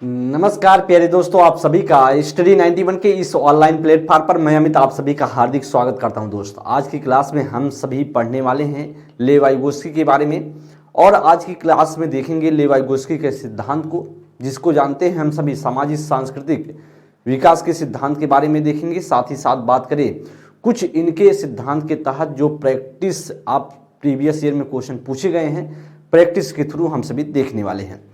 नमस्कार प्यारे दोस्तों, आप सभी का स्टडी 91 के इस ऑनलाइन प्लेटफॉर्म पर मैं अमित आप सभी का हार्दिक स्वागत करता हूं। दोस्त, आज की क्लास में हम सभी पढ़ने वाले हैं लेव वाइगोत्स्की के बारे में। और आज की क्लास में देखेंगे लेव वाइगोत्स्की के सिद्धांत को, जिसको जानते हैं हम सभी सामाजिक सांस्कृतिक विकास के सिद्धांत के बारे में देखेंगे। साथ ही साथ बात करें कुछ इनके सिद्धांत के तहत जो प्रैक्टिस आप प्रीवियस ईयर में क्वेश्चन पूछे गए हैं, प्रैक्टिस के थ्रू हम सभी देखने वाले हैं।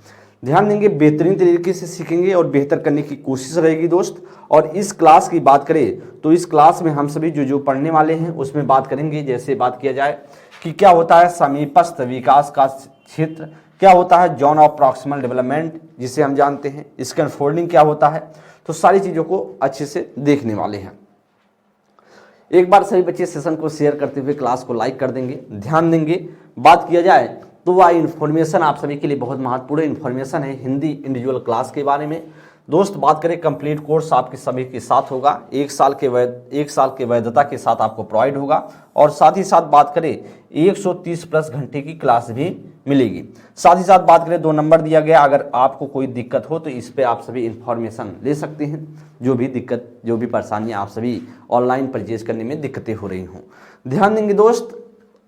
ध्यान देंगे, बेहतरीन तरीके से सीखेंगे और बेहतर करने की कोशिश रहेगी दोस्त। और इस क्लास की बात करें तो इस क्लास में हम सभी जो पढ़ने वाले हैं उसमें बात करेंगे। जैसे बात किया जाए कि क्या होता है समीपस्थ विकास का क्षेत्र, क्या होता है जोन ऑफ प्रॉक्सिमल डेवलपमेंट जिसे हम जानते हैं, इसका अनफोल्डिंग क्या होता है, तो सारी चीज़ों को अच्छे से देखने वाले हैं। एक बार सभी बच्चे सेशन को शेयर करते हुए क्लास को लाइक कर देंगे। ध्यान देंगे, बात किया जाए तो वह इन्फॉर्मेशन आप सभी के लिए बहुत महत्वपूर्ण इन्फॉर्मेशन है हिंदी इंडिविजुअल क्लास के बारे में। दोस्त, बात करें कंप्लीट कोर्स आपके सभी के साथ होगा, एक साल के वैधता के साथ आपको प्रोवाइड होगा। और साथ ही साथ बात करें 130 प्लस घंटे की क्लास भी मिलेगी। साथ ही साथ बात करें 2 नंबर दिया गया, अगर आपको कोई दिक्कत हो तो इस पे आप सभी इन्फॉर्मेशन ले सकते हैं। जो भी दिक्कत, जो भी परेशानियाँ आप सभी ऑनलाइन परचेज करने में दिक्कतें हो रही हों। ध्यान देंगे दोस्त,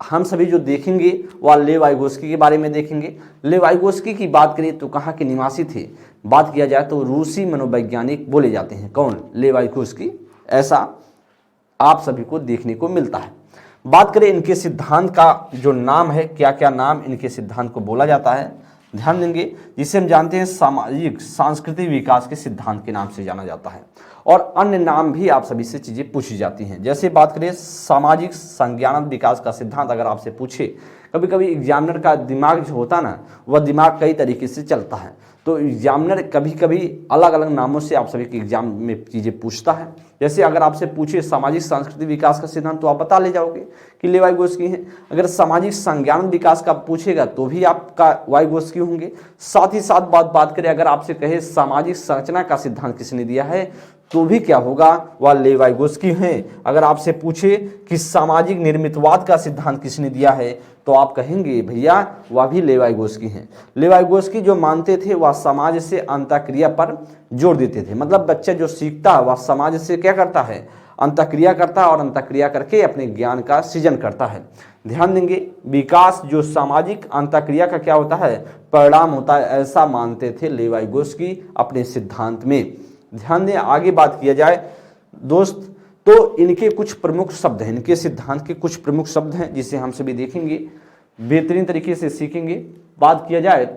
हम सभी जो देखेंगे वह लेव वाइगोत्स्की के बारे में देखेंगे। लेव वाइगोत्स्की की बात करें तो कहाँ के निवासी थे, बात किया जाए तो रूसी मनोवैज्ञानिक बोले जाते हैं। कौन? लेव वाइगोत्स्की, ऐसा आप सभी को देखने को मिलता है। बात करें इनके सिद्धांत का जो नाम है, क्या क्या नाम इनके सिद्धांत को बोला जाता है, ध्यान देंगे, जिसे हम जानते हैं सामाजिक सांस्कृतिक विकास के सिद्धांत के नाम से जाना जाता है। और अन्य नाम भी आप सभी से चीज़ें पूछी जाती हैं। जैसे बात करें सामाजिक संज्ञानात्मक विकास का सिद्धांत, अगर आपसे पूछे, कभी कभी एग्जामिनर का दिमाग जो होता है ना, वह दिमाग कई तरीके से चलता है, तो एग्जामिनर कभी कभी अलग अलग नामों से आप सभी के एग्जाम में चीज़ें पूछता है। जैसे अगर आपसे पूछे सामाजिक सांस्कृतिक विकास का सिद्धांत तो आप बता ले जाओगे कि लेव वाइगोत्स्की है। अगर सामाजिक संज्ञान विकास का पूछेगा तो भी आपका वाइगोत्स्की होंगे। साथ ही साथ बात करें, अगर आपसे कहे सामाजिक संरचना का सिद्धांत किसने दिया है तो भी क्या होगा, वह लेव वाइगोत्स्की हैं। अगर आपसे पूछे कि सामाजिक निर्मितवाद का सिद्धांत किसने दिया है तो आप कहेंगे भैया वह भी लेव वाइगोत्स्की हैं। लेव वाइगोत्स्की जो मानते थे वह समाज से अंतःक्रिया पर जोर देते थे। मतलब बच्चा जो सीखता है वह समाज से क्या करता है, अंतःक्रिया करता है, और अंतःक्रिया करके अपने ज्ञान का सृजन करता है। ध्यान देंगे, विकास जो सामाजिक अंतःक्रिया का क्या होता है, परिणाम होता है, ऐसा मानते थे लेव वाइगोत्स्की अपने सिद्धांत में। ध्यान दें, आगे बात किया जाए दोस्त तो इनके कुछ प्रमुख शब्द हैं, इनके सिद्धांत के कुछ प्रमुख शब्द हैं जिसे हम सभी देखेंगे, बेहतरीन तरीके से सीखेंगे। बात किया जाए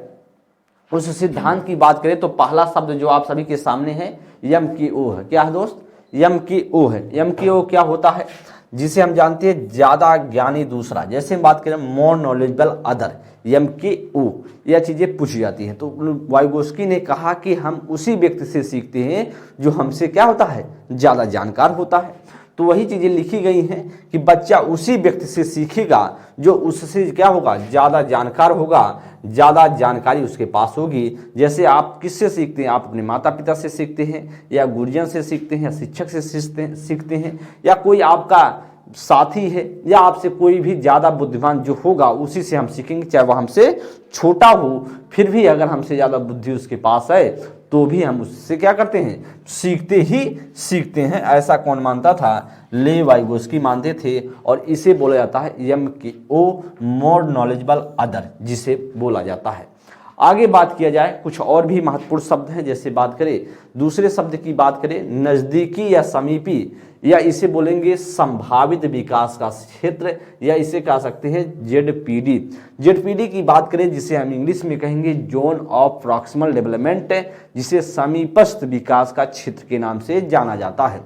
उस सिद्धांत की बात करें तो पहला शब्द जो आप सभी के सामने है यम की ओ है। क्या है दोस्त? यम की ओ है। यम की ओ क्या होता है, जिसे हम जानते हैं ज्यादा ज्ञानी दूसरा। जैसे हम बात करें मोर नॉलेजेबल अदर, यम के ओ, यह चीजें पूछी जाती हैं। तो वाइगोत्स्की ने कहा कि हम उसी व्यक्ति से सीखते हैं जो हमसे क्या होता है, ज्यादा जानकार होता है। तो वही चीजें लिखी गई हैं कि बच्चा उसी व्यक्ति से सीखेगा जो उससे क्या होगा, ज्यादा जानकार होगा, ज़्यादा जानकारी उसके पास होगी। जैसे आप किससे सीखते हैं, आप अपने माता पिता से सीखते हैं, या गुरुजन से सीखते हैं, या शिक्षक से सीखते हैं, या कोई आपका साथी है, या आपसे कोई भी ज़्यादा बुद्धिमान जो होगा उसी से हम सीखेंगे, चाहे वह हमसे छोटा हो। फिर भी अगर हमसे ज़्यादा बुद्धि उसके पास है तो भी हम उससे क्या करते हैं, सीखते हैं। ऐसा कौन मानता था? लेव वाइगोत्स्की मानते थे। और इसे बोला जाता है यम की ओ, मोर नॉलेजेबल अदर जिसे बोला जाता है। आगे बात किया जाए, कुछ और भी महत्वपूर्ण शब्द हैं। जैसे बात करें दूसरे शब्द की बात करें, नज़दीकी या समीपी, या इसे बोलेंगे संभावित विकास का क्षेत्र, या इसे कह सकते हैं जेडपीडी। जेडपीडी की बात करें जिसे हम इंग्लिश में कहेंगे जोन ऑफ प्रॉक्सिमल डेवलपमेंट, जिसे समीपस्थ विकास का क्षेत्र के नाम से जाना जाता है।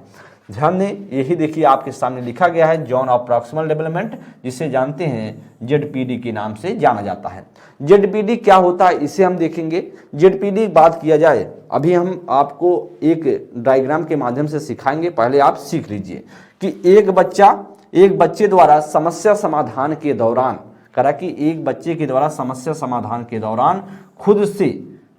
ध्यान दें, यही देखिए आपके सामने लिखा गया है जोन ऑफ प्रॉक्सिमल डेवलपमेंट, जिसे जानते हैं जेडपीडी के नाम से जाना जाता है। जेडपीडी क्या होता है इसे हम देखेंगे। जेडपीडी बात किया जाए, अभी हम आपको एक डायग्राम के माध्यम से सिखाएंगे, पहले आप सीख लीजिए कि एक बच्चे द्वारा समस्या समाधान के दौरान, करा कि एक बच्चे के द्वारा समस्या समाधान के दौरान खुद से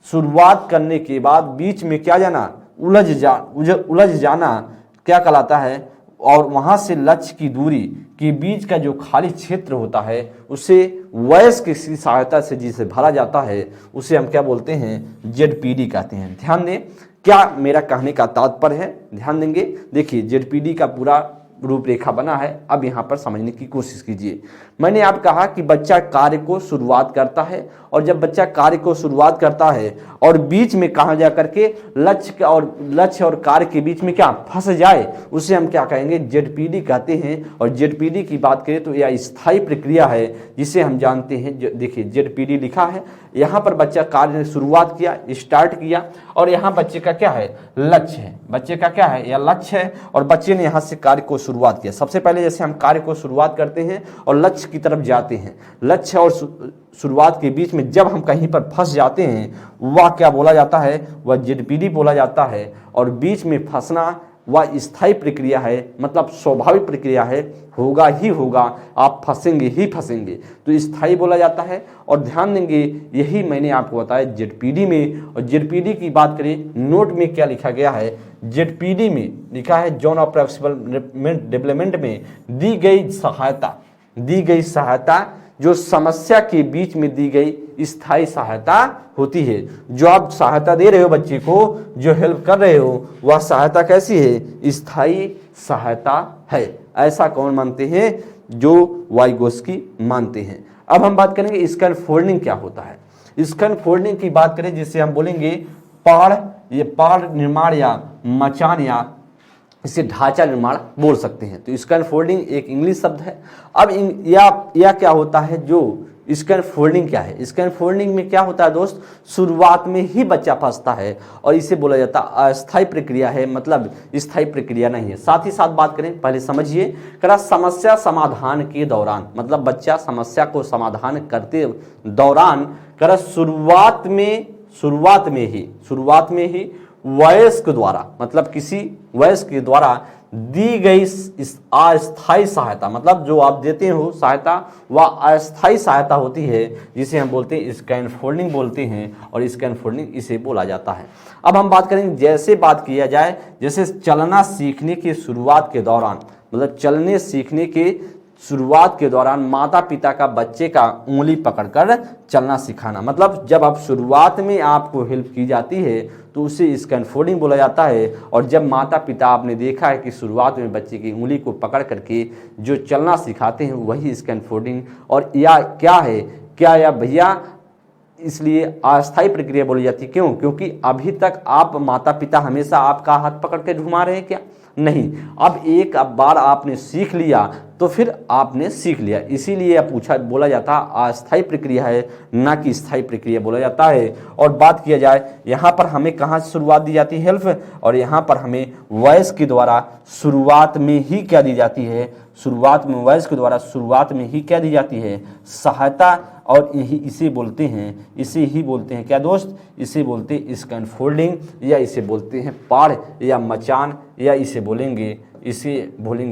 शुरुआत करने के बाद बीच में क्या जाना, उलझ जाना क्या कहलाता है, और वहां से लक्ष्य की दूरी के बीच का जो खाली क्षेत्र होता है उसे वयस्क की सहायता से जिसे भरा जाता है उसे हम क्या बोलते हैं, जेडपीडी कहते हैं। ध्यान दें क्या मेरा कहने का तात्पर्य है, ध्यान देंगे। देखिए जेडपीडी का पूरा रूपरेखा बना है, अब यहाँ पर समझने की कोशिश कीजिए। मैंने आप कहा कि बच्चा कार्य को शुरुआत करता है, और जब बच्चा कार्य को शुरुआत करता है और बीच में कहाँ जा करके लक्ष्य और कार्य के बीच में क्या फंस जाए, उसे हम क्या कहेंगे, जेडपीडी कहते हैं। और जेडपीडी की बात करें तो यह स्थायी प्रक्रिया है जिसे हम जानते हैं। देखिए जेडपीडी लिखा है, यहाँ पर बच्चा कार्य ने शुरुआत किया, स्टार्ट किया, और यहाँ बच्चे का क्या है, लक्ष्य है। बच्चे का क्या है, यह लक्ष्य है, और बच्चे ने यहाँ से कार्य को शुरुआत किया। सबसे पहले जैसे हम कार्य को शुरुआत करते हैं और लक्ष्य की तरफ जाते हैं, लक्ष्य और शुरुआत के बीच में जब हम कहीं पर फंस जाते हैं वह क्या बोला जाता है, वह जेडपीडी बोला जाता है। और बीच में फंसना वह स्थायी प्रक्रिया है, मतलब स्वाभाविक प्रक्रिया है, होगा ही होगा, आप फंसेंगे ही फंसेंगे, तो स्थायी बोला जाता है। और ध्यान देंगे यही मैंने आपको बताया जेडपीडी में। और जेडपीडी की बात करें, नोट में क्या लिखा गया है, जेडपीडी में लिखा है जोन ऑफ फ्लेक्सिबल डेवलपमेंट में दी गई सहायता जो समस्या के बीच में दी गई स्थायी सहायता होती है। जो आप सहायता दे रहे हो बच्चे को, जो हेल्प कर रहे हो, वह सहायता कैसी है, स्थायी सहायता है। ऐसा कौन मानते हैं, जो वाइगोस्की मानते हैं। अब हम बात करेंगे स्कैफोल्डिंग क्या होता है। स्कैफोल्डिंग की बात करें जिसे हम बोलेंगे पहाड़ निर्माण या मचान, या इसे ढांचा निर्माण बोल सकते हैं। तो स्कैफोल्डिंग एक इंग्लिश शब्द है। अब या क्या होता है, जो स्कैफोल्डिंग क्या है, स्कैफोल्डिंग में क्या होता है दोस्त, शुरुआत में ही बच्चा फंसता है और इसे बोला जाता है अस्थायी प्रक्रिया है, मतलब स्थायी प्रक्रिया नहीं है। साथ ही साथ बात करें, पहले समझिए, करा समस्या समाधान के दौरान, मतलब बच्चा समस्या को समाधान करते दौरान करा शुरुआत में ही वयस्क द्वारा, मतलब किसी वयस्क के द्वारा दी गई अस्थायी सहायता, मतलब जो आप देते हो सहायता वह अस्थायी सहायता होती है, जिसे हम बोलते हैं स्कैफोल्डिंग बोलते हैं, और स्कैफोल्डिंग इसे बोला जाता है। अब हम बात करेंगे, जैसे बात किया जाए, जैसे चलना सीखने की शुरुआत के दौरान, मतलब चलने सीखने के शुरुआत के दौरान माता पिता का बच्चे का उंगली पकड़कर चलना सिखाना, मतलब जब आप शुरुआत में आपको हेल्प की जाती है तो उसे स्कैफोल्डिंग बोला जाता है। और जब माता पिता आपने देखा है कि शुरुआत में बच्चे की उंगली को पकड़ करके जो चलना सिखाते हैं वही स्कैफोल्डिंग, और या क्या है, क्या या भैया इसलिए अस्थायी प्रक्रिया बोली जाती है। क्यों, क्योंकि अभी तक आप माता पिता हमेशा आपका हाथ पकड़ के घुमा रहे हैं क्या, नहीं। अब एक बार आपने सीख लिया तो फिर आपने सीख लिया, इसीलिए बोला जाता है अस्थायी प्रक्रिया है, ना कि स्थायी प्रक्रिया बोला जाता है। और बात किया जाए, यहाँ पर हमें कहाँ से शुरुआत दी जाती है, हेल्प, और यहाँ पर हमें वयस्क के द्वारा शुरुआत में ही क्या दी जाती है, वयस्क के द्वारा शुरुआत में ही क्या दी जाती है, सहायता। और इसे ही बोलते हैं क्या दोस्त, इसे बोलते हैं स्कैफोल्डिंग, या इसे बोलते हैं पाड़ या मचान, या इसे बोलेंगे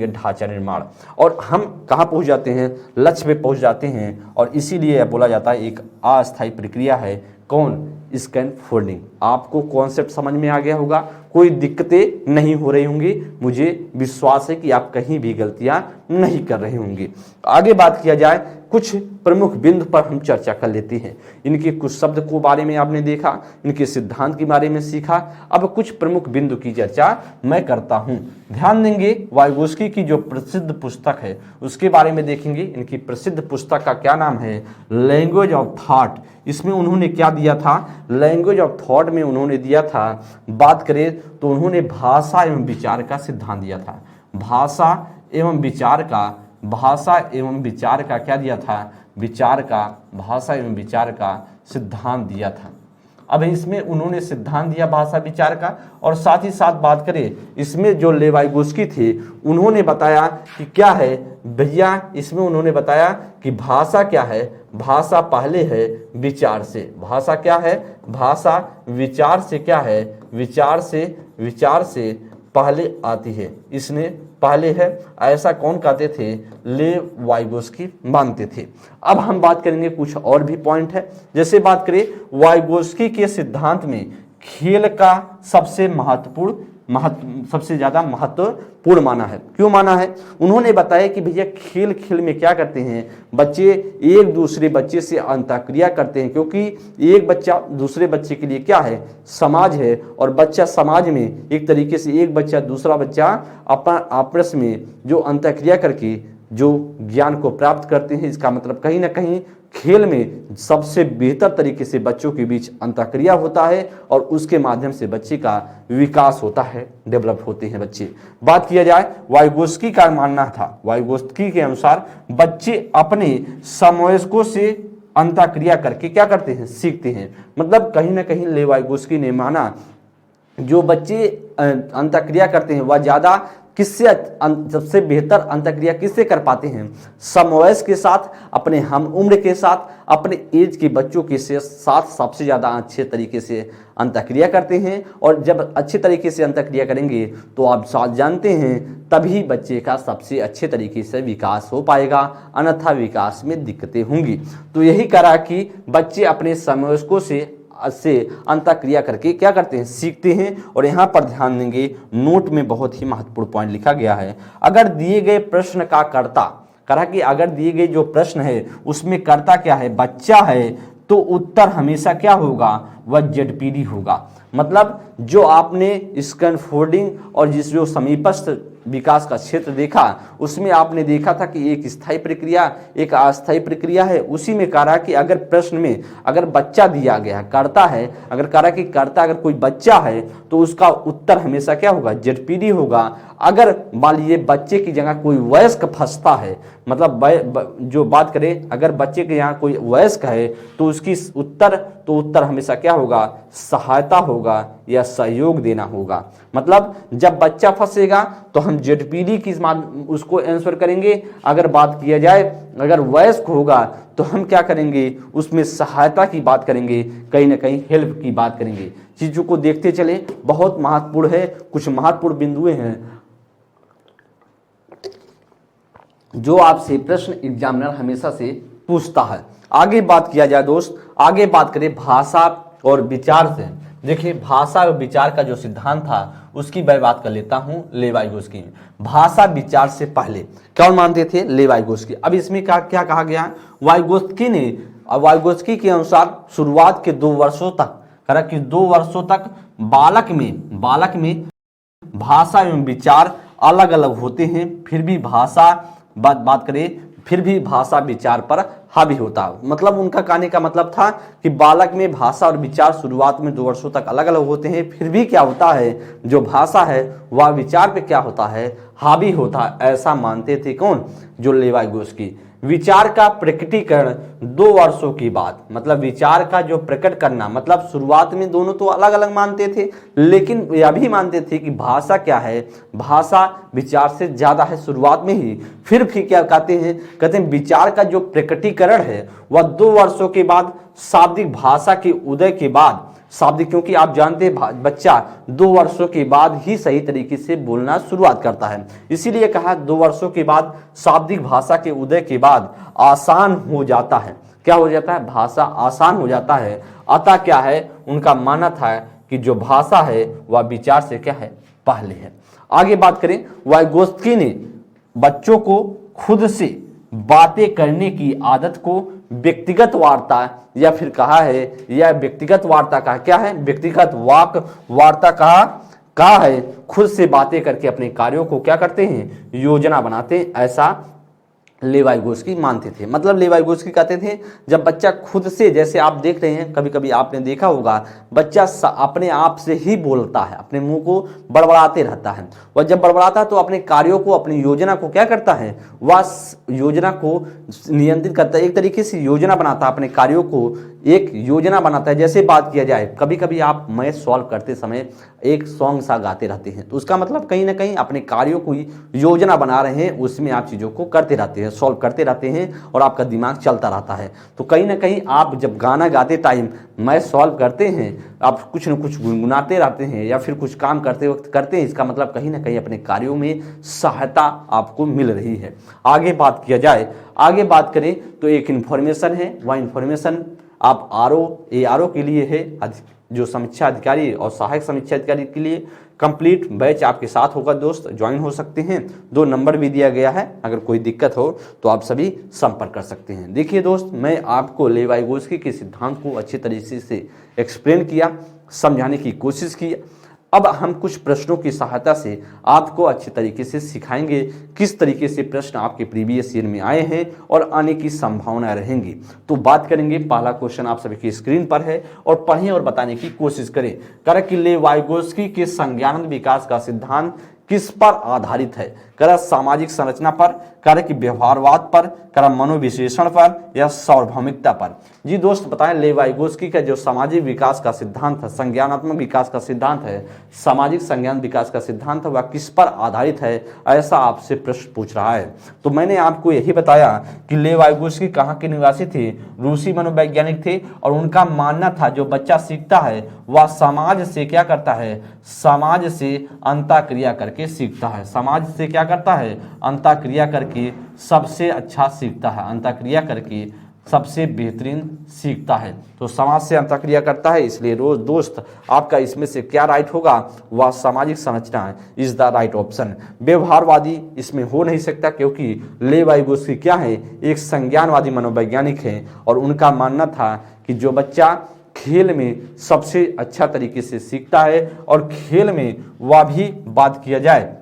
ढांचा निर्माण। और हम कहाँ पहुँच जाते हैं, लक्ष्य पे पहुँच जाते हैं, और इसीलिए बोला जाता है एक अस्थायी प्रक्रिया है। कौन, स्कैफोल्डिंग। आपको कॉन्सेप्ट समझ में आ गया होगा, कोई दिक्कतें नहीं हो रही होंगी, मुझे विश्वास है कि आप कहीं भी गलतियां नहीं कर रहे होंगे। आगे बात किया जाए, कुछ प्रमुख बिंदु पर हम चर्चा कर लेते हैं। इनके कुछ शब्द को बारे में आपने देखा, इनके सिद्धांत के बारे में सीखा, अब कुछ प्रमुख बिंदु की चर्चा मैं करता हूं। ध्यान देंगे, वाइगोस्की की जो प्रसिद्ध पुस्तक है उसके बारे में देखेंगे। इनकी प्रसिद्ध पुस्तक का क्या नाम है, लैंग्वेज ऑफ थॉट। इसमें उन्होंने क्या दिया था, लैंग्वेज ऑफ थॉट में उन्होंने दिया था, बात करें तो उन्होंने भाषा एवं विचार का सिद्धांत दिया था। भाषा एवं विचार का क्या दिया था, भाषा एवं विचार का सिद्धांत दिया था। अब इसमें उन्होंने सिद्धांत दिया भाषा विचार का, और साथ ही साथ बात करें इसमें जो लेवाइगोस्की थे उन्होंने बताया कि क्या है भैया, इसमें उन्होंने बताया कि भाषा क्या है, भाषा पहले है विचार से। भाषा क्या है, भाषा विचार से क्या है, विचार से पहले आती है, इसने पहले है, ऐसा कौन कहते थे, लेवाइगोस्की मानते थे। अब हम बात करेंगे, कुछ और भी पॉइंट है, जैसे बात करें वाइगोस्की के सिद्धांत में खेल का सबसे महत्वपूर्ण सबसे ज़्यादा महत्वपूर्ण माना है। क्यों माना है? उन्होंने बताया कि भैया खेल खेल में क्या करते हैं बच्चे, एक दूसरे बच्चे से अंतःक्रिया करते हैं, क्योंकि एक बच्चा दूसरे बच्चे के लिए क्या है, समाज है, और बच्चा समाज में एक तरीके से एक बच्चा दूसरा बच्चा आपस में जो अंतःक्रिया करके जो ज्ञान को प्राप्त करते हैं। इसका मतलब कहीं ना कहीं खेल में सबसे बेहतर तरीके से बच्चों के बीच अंतःक्रिया होता है और उसके माध्यम से बच्चे का विकास होता है, डेवलप होते हैं बच्चे। बात किया जाए वाइगोत्स्की का मानना था, वाइगोत्स्की के अनुसार बच्चे अपने समवयस्कों से अंतःक्रिया करके क्या करते हैं, सीखते हैं। मतलब कहीं ना कहीं ले वाइगोत्स्की ने माना जो बच्चे अंतःक्रिया करते हैं वह ज़्यादा किससे सबसे बेहतर अंतःक्रिया किससे कर पाते हैं, समवयस्क के साथ, अपने हम उम्र के साथ, अपने एज के बच्चों के साथ सबसे ज़्यादा अच्छे तरीके से अंतःक्रिया करते हैं। और जब अच्छे तरीके से अंतःक्रिया करेंगे तो आप साथ जानते हैं तभी बच्चे का सबसे अच्छे तरीके से विकास हो पाएगा, अन्यथा विकास में दिक्कतें होंगी। तो यही करा कि बच्चे अपने समवयस्कों से अंतःक्रिया करके क्या करते हैं, सीखते हैं। और यहाँ पर ध्यान देंगे नोट में बहुत ही महत्वपूर्ण पॉइंट लिखा गया है, अगर दिए गए प्रश्न का कर्ता, कहा कि अगर दिए गए जो प्रश्न है उसमें कर्ता क्या है, बच्चा है, तो उत्तर हमेशा क्या होगा, वह जेडपीडी होगा। मतलब जो आपने स्कैनफोल्डिंग और जिस जो समीपस्थ विकास का क्षेत्र देखा उसमें आपने देखा था कि एक स्थायी प्रक्रिया एक अस्थायी प्रक्रिया है। उसी में कहा कि अगर प्रश्न में अगर बच्चा दिया गया कर्ता है, अगर कहा कि कर्ता अगर कोई बच्चा है तो उसका उत्तर हमेशा क्या होगा, जेडपीडी होगा। अगर मान लीजिए बच्चे की जगह कोई वयस्क फंसता है, मतलब जो बात करें अगर बच्चे के यहाँ कोई वयस्क है तो उसकी उत्तर हमेशा क्या होगा, सहायता होगा या सहयोग देना होगा। मतलब जब बच्चा फंसेगा तो हम जेडपीडी की उसको आंसर करेंगे। अगर बात किया जाए अगर वयस्क होगा तो हम क्या करेंगे, उसमें सहायता की बात करेंगे, कहीं ना कहीं हेल्प की बात करेंगे। चीजों को देखते चले, बहुत महत्वपूर्ण है, कुछ महत्वपूर्ण बिंदुएं हैं जो आपसे प्रश्न एग्जामिनर हमेशा से पूछता है। आगे बात किया जाए दोस्त, आगे बात करें भाषा और विचार से। देखिए भाषा और विचार का जो सिद्धांत था उसकी मैं बात कर लेता हूं ले वाइगोत्स्की। भाषा विचार से पहले कौन मानते थे, ले वाइगोत्स्की। अब इसमें क्या कहा गया, वाइगोत्स्की के अनुसार शुरुआत के 2 वर्षों तक, कहा कि 2 वर्षों तक बालक में भाषा एवं विचार अलग अलग होते हैं, फिर भी बात करें फिर भी भाषा विचार पर हावी होता है। मतलब उनका कहने का मतलब था कि बालक में भाषा और विचार शुरुआत में 2 वर्षों तक अलग अलग होते हैं, फिर भी क्या होता है, जो भाषा है वह विचार पे क्या होता है, हावी होता है। ऐसा मानते थे कौन, जो ले वाइगोत्स्की। विचार का प्रकटीकरण 2 वर्षों की बात, मतलब विचार का जो प्रकट करना, मतलब शुरुआत में दोनों तो अलग अलग मानते थे, लेकिन यह भी मानते थे कि भाषा क्या है, भाषा विचार से ज्यादा है शुरुआत में ही। फिर भी क्या कहते हैं विचार का जो प्रकटीकरण है वह 2 वर्षों के बाद, शाब्दिक भाषा के उदय के बाद, शाब्दिक, क्योंकि आप जानते हैं बच्चा 2 वर्षों के बाद ही सही तरीके से बोलना शुरुआत करता है, इसीलिए कहा 2 वर्षों के बाद शाब्दिक भाषा के उदय के बाद आसान हो जाता है। क्या हो जाता है, भाषा आसान हो जाता है। अतः क्या है, उनका मानना था कि जो भाषा है वह विचार से क्या है, पहले है। आगे बात करें, वाइगोत्स्की ने बच्चों को खुद से बातें करने की आदत को व्यक्तिगत वार्ता या फिर कहा है, यह व्यक्तिगत वार्ता का क्या है, व्यक्तिगत वार्ता कहा है, खुद से बातें करके अपने कार्यों को क्या करते हैं, योजना बनाते हैं। ऐसा ले वाइगोत्स्की मानते थे। मतलब ले वाइगोत्स्की कहते थे जब बच्चा खुद से, जैसे आप देख रहे हैं कभी कभी आपने देखा होगा बच्चा अपने आप से ही बोलता है, अपने मुंह को बड़बड़ाते रहता है। वह जब बड़बड़ाता है तो अपने कार्यों को, अपनी योजना को क्या करता है, वह योजना को नियंत्रित करता है, एक तरीके से योजना बनाता है, अपने कार्यों को एक योजना बनाता है। जैसे बात किया जाए कभी कभी आप मैथ सॉल्व करते समय एक सॉन्ग सा गाते रहते हैं, तो उसका मतलब कहीं ना कहीं अपने कार्यों को योजना बना रहे हैं, उसमें आप चीज़ों को करते रहते हैं, सॉल्व करते रहते हैं और आपका दिमाग चलता रहता है। तो कहीं ना कहीं आप जब गाना गाते टाइम मैथ सॉल्व करते हैं, आप कुछ न कुछ गुनगुनाते रहते हैं या फिर कुछ काम करते वक्त करते हैं, इसका मतलब कहीं ना कहीं अपने कार्यों में सहायता आपको मिल रही है। आगे बात किया जाए, आगे बात करें तो एक इन्फॉर्मेशन है, वह इन्फॉर्मेशन आप आरओ के लिए है, जो समीक्षा अधिकारी और सहायक समीक्षा अधिकारी के लिए कंप्लीट बैच आपके साथ होगा दोस्त, ज्वाइन हो सकते हैं। 2 नंबर भी दिया गया है, अगर कोई दिक्कत हो तो आप सभी संपर्क कर सकते हैं। देखिए दोस्त, मैं आपको लेव वाइगोत्स्की के सिद्धांत को अच्छे तरीके से एक्सप्लेन किया, समझाने की कोशिश की। अब हम कुछ प्रश्नों की सहायता से आपको अच्छे तरीके से सिखाएंगे किस तरीके से प्रश्न आपके प्रीवियस ईयर में आए हैं और आने की संभावना रहेंगी। तो बात करेंगे, पहला क्वेश्चन आप सभी की स्क्रीन पर है और पढ़ें और बताने की कोशिश करें। करें कि लेव वाइगोत्स्की के संज्ञानात्मक विकास का सिद्धांत किस पर आधारित है? करें सामाजिक संरचना पर, करें कि व्यवहारवाद पर, करें मनोविश्लेषण पर या सार्वभौमिकता पर। जी दोस्त बताएं, लेव वाइगोत्स्की का जो सामाजिक विकास का सिद्धांत है, संज्ञानात्मक विकास का सिद्धांत है, सामाजिक संज्ञान विकास का सिद्धांत है, वह किस पर आधारित है? ऐसा आपसे प्रश्न पूछ रहा है। तो मैंने आपको यही बताया कि लेव वाइगोत्स्की कहाँ के निवासी थे? रूसी मनोवैज्ञानिक थे और उनका मानना था जो बच्चा सीखता है वह समाज से क्या करता है? समाज से अंतःक्रिया करके सीखता है। समाज से क्या करता है? अंतःक्रिया करके सबसे अच्छा सीखता है, अंतःक्रिया करके सबसे बेहतरीन सीखता है। तो समाज से अंतःक्रिया करता है, इसलिए रोज दोस्त आपका इसमें से क्या राइट होगा? वह सामाजिक संरचना इज द राइट ऑप्शन। व्यवहारवादी इसमें हो नहीं सकता, क्योंकि लेव वाइगोत्स्की क्या है? एक संज्ञानवादी मनोवैज्ञानिक है और उनका मानना था कि जो बच्चा खेल में सबसे अच्छा तरीके से सीखता है और खेल में वह भी बात किया जाए,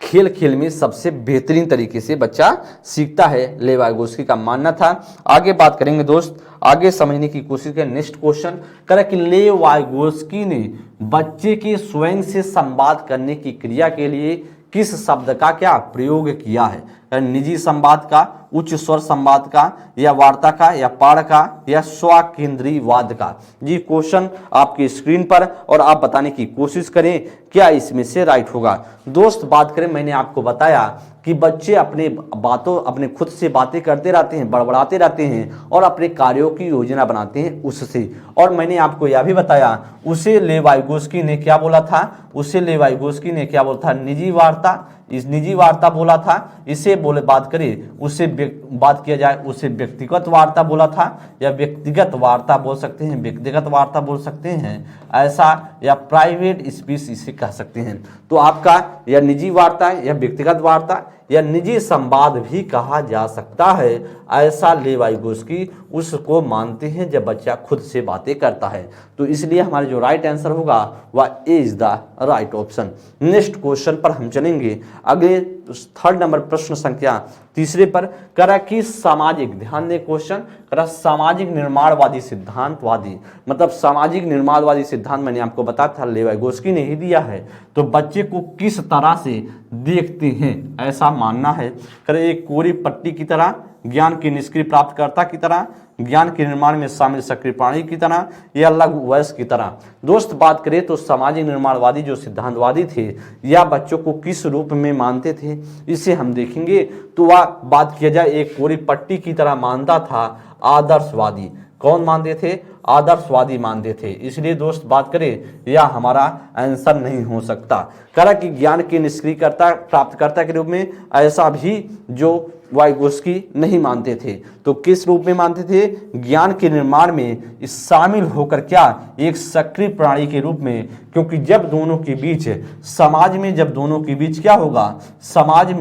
खेल में सबसे बेहतरीन तरीके से बच्चा सीखता है, लेव वाइगोत्स्की का मानना था। आगे बात करेंगे दोस्त, आगे समझने की कोशिश करें। नेक्स्ट क्वेश्चन करें कि लेव वाइगोत्स्की ने बच्चे के स्वयं से संवाद करने की क्रिया के लिए किस शब्द का क्या प्रयोग किया है? निजी संवाद का, उच्च स्वर संवाद का, या वार्ता का, या पाठ का, या स्वकेंद्रीवाद का। जी क्वेश्चन आपकी स्क्रीन पर और आप बताने की कोशिश करें क्या इसमें से राइट होगा। दोस्त बात करें, मैंने आपको बताया कि बच्चे अपने खुद से बातें करते रहते हैं, बड़बड़ाते रहते हैं और अपने कार्यों की योजना बनाते हैं उससे। और मैंने आपको यह भी बताया उसे लेव वाइगोत्स्की ने क्या बोला था? उसे लेव वाइगोत्स्की ने क्या बोला था? निजी वार्ता, इस निजी वार्ता बोला था। इसे बोले बात करें, उससे बात किया जाए उसे व्यक्तिगत वार्ता बोला था, या व्यक्तिगत वार्ता बोल सकते हैं, व्यक्तिगत वार्ता बोल सकते हैं ऐसा, या प्राइवेट स्पीच इसे कह सकते हैं। तो आपका या निजी वार्ता या व्यक्तिगत वार्ता या निजी संवाद भी कहा जा सकता है, ऐसा लेव वाइगोत्स्की उसको मानते हैं जब बच्चा खुद से बातें करता है। तो इसलिए हमारा जो राइट आंसर होगा वह A is the right option. Next question पर हम चलेंगे, अगले 3rd नंबर प्रश्न संख्या 3 पर। करा कि सामाजिक, ध्यान दें क्वेश्चन, करा सामाजिक निर्माणवादी सिद्धांतवादी, मतलब सामाजिक निर्माणवादी सिद्धांत मैंने आपको बताया था लेव वाइगोत्स्की ने ही दिया है। तो बच्चे को किस तरह से देखते हैं ऐसा मानना है? करे एक कोरी पट्टी की तरह, ज्ञान के निष्क्रिय प्राप्तकर्ता की तरह, ज्ञान के निर्माण में शामिल सक्रिय प्राणी की तरह, या लघु वयस्क की तरह। दोस्त बात करें तो सामाजिक निर्माणवादी जो सिद्धांतवादी थे या बच्चों को किस रूप में मानते थे इसे हम देखेंगे। तो वह बात किया जाए एक कोरी पट्टी की तरह मानता था आदर्शवादी। कौन मानते थे? आदर्शवादी मानते थे। इसलिए दोस्त बात करें यह हमारा आंसर नहीं हो सकता। करा कि ज्ञान के निष्क्रियकर्ता प्राप्तकर्ता के रूप में ऐसा भी जो वाइगोत्स्की नहीं मानते थे। तो किस रूप में मानते थे? ज्ञान के निर्माण में शामिल होकर क्या? एक सक्रिय प्राणी के रूप में, क्योंकि जब दोनों के बीच समाज में, जब दोनों के बीच क्या होगा? समाज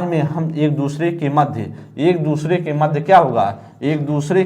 में हम एक दूसरे के मध्य क्या होगा? एक दूसरे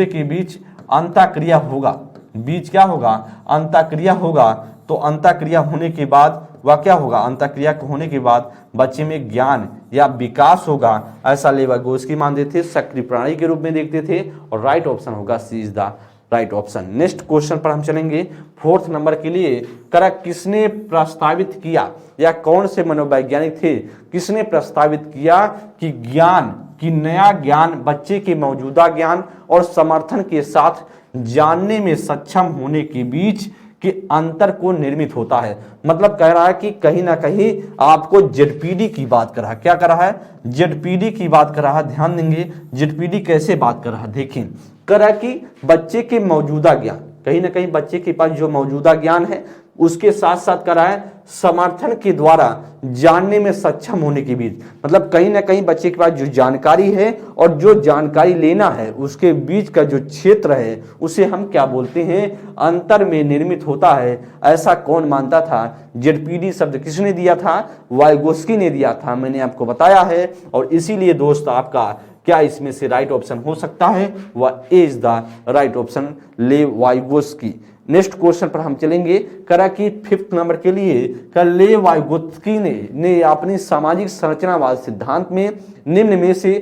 के बीच अंतःक्रिया होगा, बीच क्या होगा? अंतःक्रिया होगा। तो अंतःक्रिया होने के बाद वह क्या होगा? अंतःक्रिया होने के बाद बच्चे में ज्ञान या विकास होगा, ऐसा लेव वाइगोत्स्की मानते थे, सक्रिय प्राणी के रूप में देखते थे। और राइट ऑप्शन होगा C is the right option. Next question पर हम चलेंगे 4th नंबर के लिए। करा किसने प्रस्तावित किया, या कौन से मनोवैज्ञानिक थे किसने प्रस्तावित किया कि ज्ञान कि नया ज्ञान बच्चे के मौजूदा ज्ञान और समर्थन के साथ जानने में सक्षम होने के बीच के अंतर को निर्मित होता है? मतलब कह रहा है कि कहीं ना कहीं आपको जेडपीडी की बात कर रहा है। क्या कर रहा है? जेडपीडी की बात कर रहा है। ध्यान देंगे जेडपीडी कैसे बात कर रहा है, देखें। कह रहा है कि बच्चे के मौजूदा ज्ञान, कहीं ना कहीं बच्चे के पास जो मौजूदा ज्ञान है उसके साथ साथ करा है समर्थन के द्वारा जानने में सक्षम होने के बीच। मतलब कहीं ना कहीं बच्चे के पास जो जानकारी है और जो जानकारी लेना है उसके बीच का जो क्षेत्र है उसे हम क्या बोलते हैं, अंतर में निर्मित होता है। ऐसा कौन मानता था? जेडपीडी शब्द किसने दिया था? वाइगोस्की ने दिया था, मैंने आपको बताया है। और इसीलिए दोस्त आपका क्या इसमें से राइट ऑप्शन हो सकता है? वह इज द राइट ऑप्शन, लेव वाइगोस्की। नेक्स्ट क्वेश्चन पर हम चलेंगे। करा कि 5th नंबर के लिए लेव वाइगोत्स्की ने अपनी सामाजिक संरचनावाद सिद्धांत में निम्न में से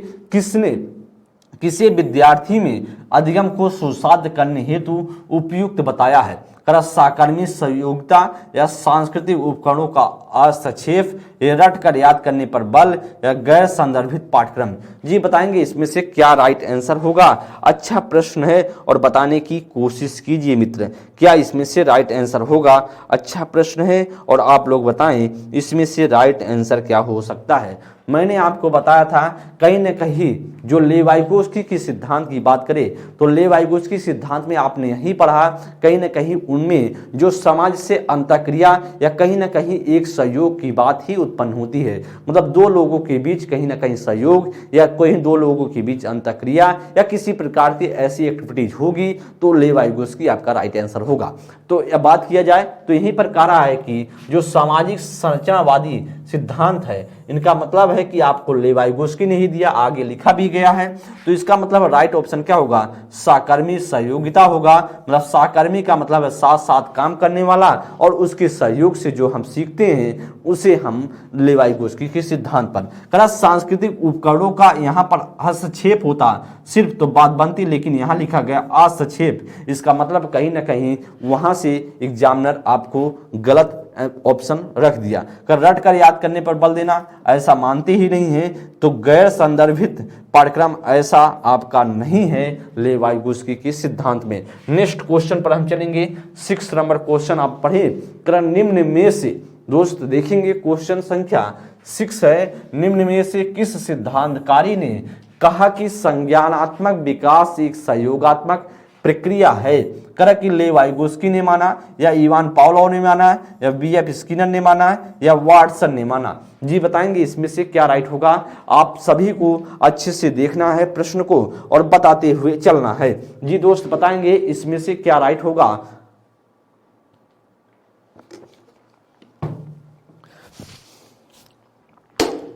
किसी विद्यार्थी में अधिगम को सुसाध्य करने हेतु उपयुक्त बताया है? करा सहकर्मी सहयोगिता या सांस्कृतिक उपकरणों का हस्तक्षेप, रट कर याद करने पर बल या गैर संदर्भित पाठ्यक्रम। जी बताएंगे इसमें से क्या राइट आंसर होगा? अच्छा प्रश्न है और बताने की कोशिश कीजिए मित्र, क्या इसमें से राइट आंसर होगा? अच्छा प्रश्न है और आप लोग बताएं इसमें से राइट आंसर क्या हो सकता है। मैंने आपको बताया था कहीं न कहीं जो लेव वाइगोत्स्की की सिद्धांत की बात करें तो लेव वाइगोत्स्की सिद्धांत में आपने यही पढ़ा, कहीं न कहीं उनमें जो समाज से अंतःक्रिया या कहीं न कहीं एक सहयोग की बात ही उत्पन्न होती है। मतलब दो लोगों के बीच कहीं न कहीं सहयोग या कोई दो लोगों के बीच अंतःक्रिया या किसी प्रकार की ऐसी एक्टिविटीज होगी तो लेव वाइगोत्स्की आपका राइट आंसर होगा। तो अब बात किया जाए तो यहीं पर कह रहा है कि जो सामाजिक संरचनावादी सिद्धांत है इनका मतलब है कि आपको लेव वाइगोत्स्की ने ही दिया, आगे लिखा भी गया है। तो इसका मतलब राइट ऑप्शन क्या होगा? सहकर्मी सहयोगिता होगा। मतलब सहकर्मी का मतलब है साथ साथ काम करने वाला और उसके सहयोग से जो हम सीखते हैं उसे हम लेव वाइगोत्स्की के सिद्धांत पर। करा सांस्कृतिक उपकरणों का यहाँ पर हस्तक्षेप होता सिर्फ तो बात बनती, लेकिन यहाँ लिखा गया हस्तक्षेप। इसका मतलब कहीं ना कहीं वहां से एग्जामिनर आपको गलत ऑप्शन रख दिया। कर रट कर याद करने पर बल देना ऐसा मानते ही नहीं है तो गैर संदर्भित पाठ्यक्रम ऐसा आपका नहीं है लेव वाइगोत्स्की के सिद्धांत में। नेक्स्ट क्वेश्चन पर हम चलेंगे। 6 नंबर क्वेश्चन आप पढ़े। कर निम्न में से दोस्त देखेंगे क्वेश्चन संख्या 6 है, निम्न में से किस सिद्धांतकारी ने कहा कि संज्ञानात्मक विकास एक सहयोगात्मक प्रक्रिया है? करा कि लेव वाइगोत्स्की ने माना या इवान पावलोव ने माना या बीएफ स्किनर ने माना या वाटसन ने माना? जी बताएंगे इसमें से क्या राइट होगा? आप सभी को अच्छे से देखना है प्रश्न को और बताते हुए चलना है। जी दोस्त बताएंगे इसमें से क्या राइट होगा?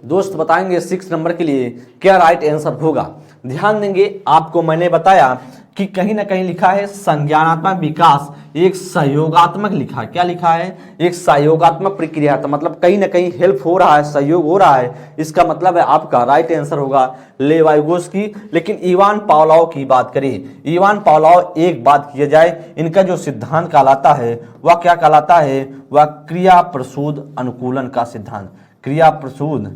दोस्त बताएंगे 6 नंबर के लिए क्या राइट आंसर होगा। ध्यान देंगे, आपको मैंने बताया कि कहीं ना कहीं लिखा है संज्ञानात्मक विकास एक सहयोगात्मक लिखा है। क्या लिखा है? एक सहयोगात्मक प्रक्रिया। तो मतलब कहीं ना कहीं हेल्प हो रहा है, सहयोग हो रहा है। इसका मतलब है आपका राइट आंसर होगा लेव वाइगोत्स्की। लेकिन इवान पावलोव की बात करें, इवान पावलोव एक बात किया जाए, इनका जो सिद्धांत कहलाता है वह क्या कहलाता है? वह क्रिया प्रसूद अनुकूलन का सिद्धांत। क्रिया प्रसूद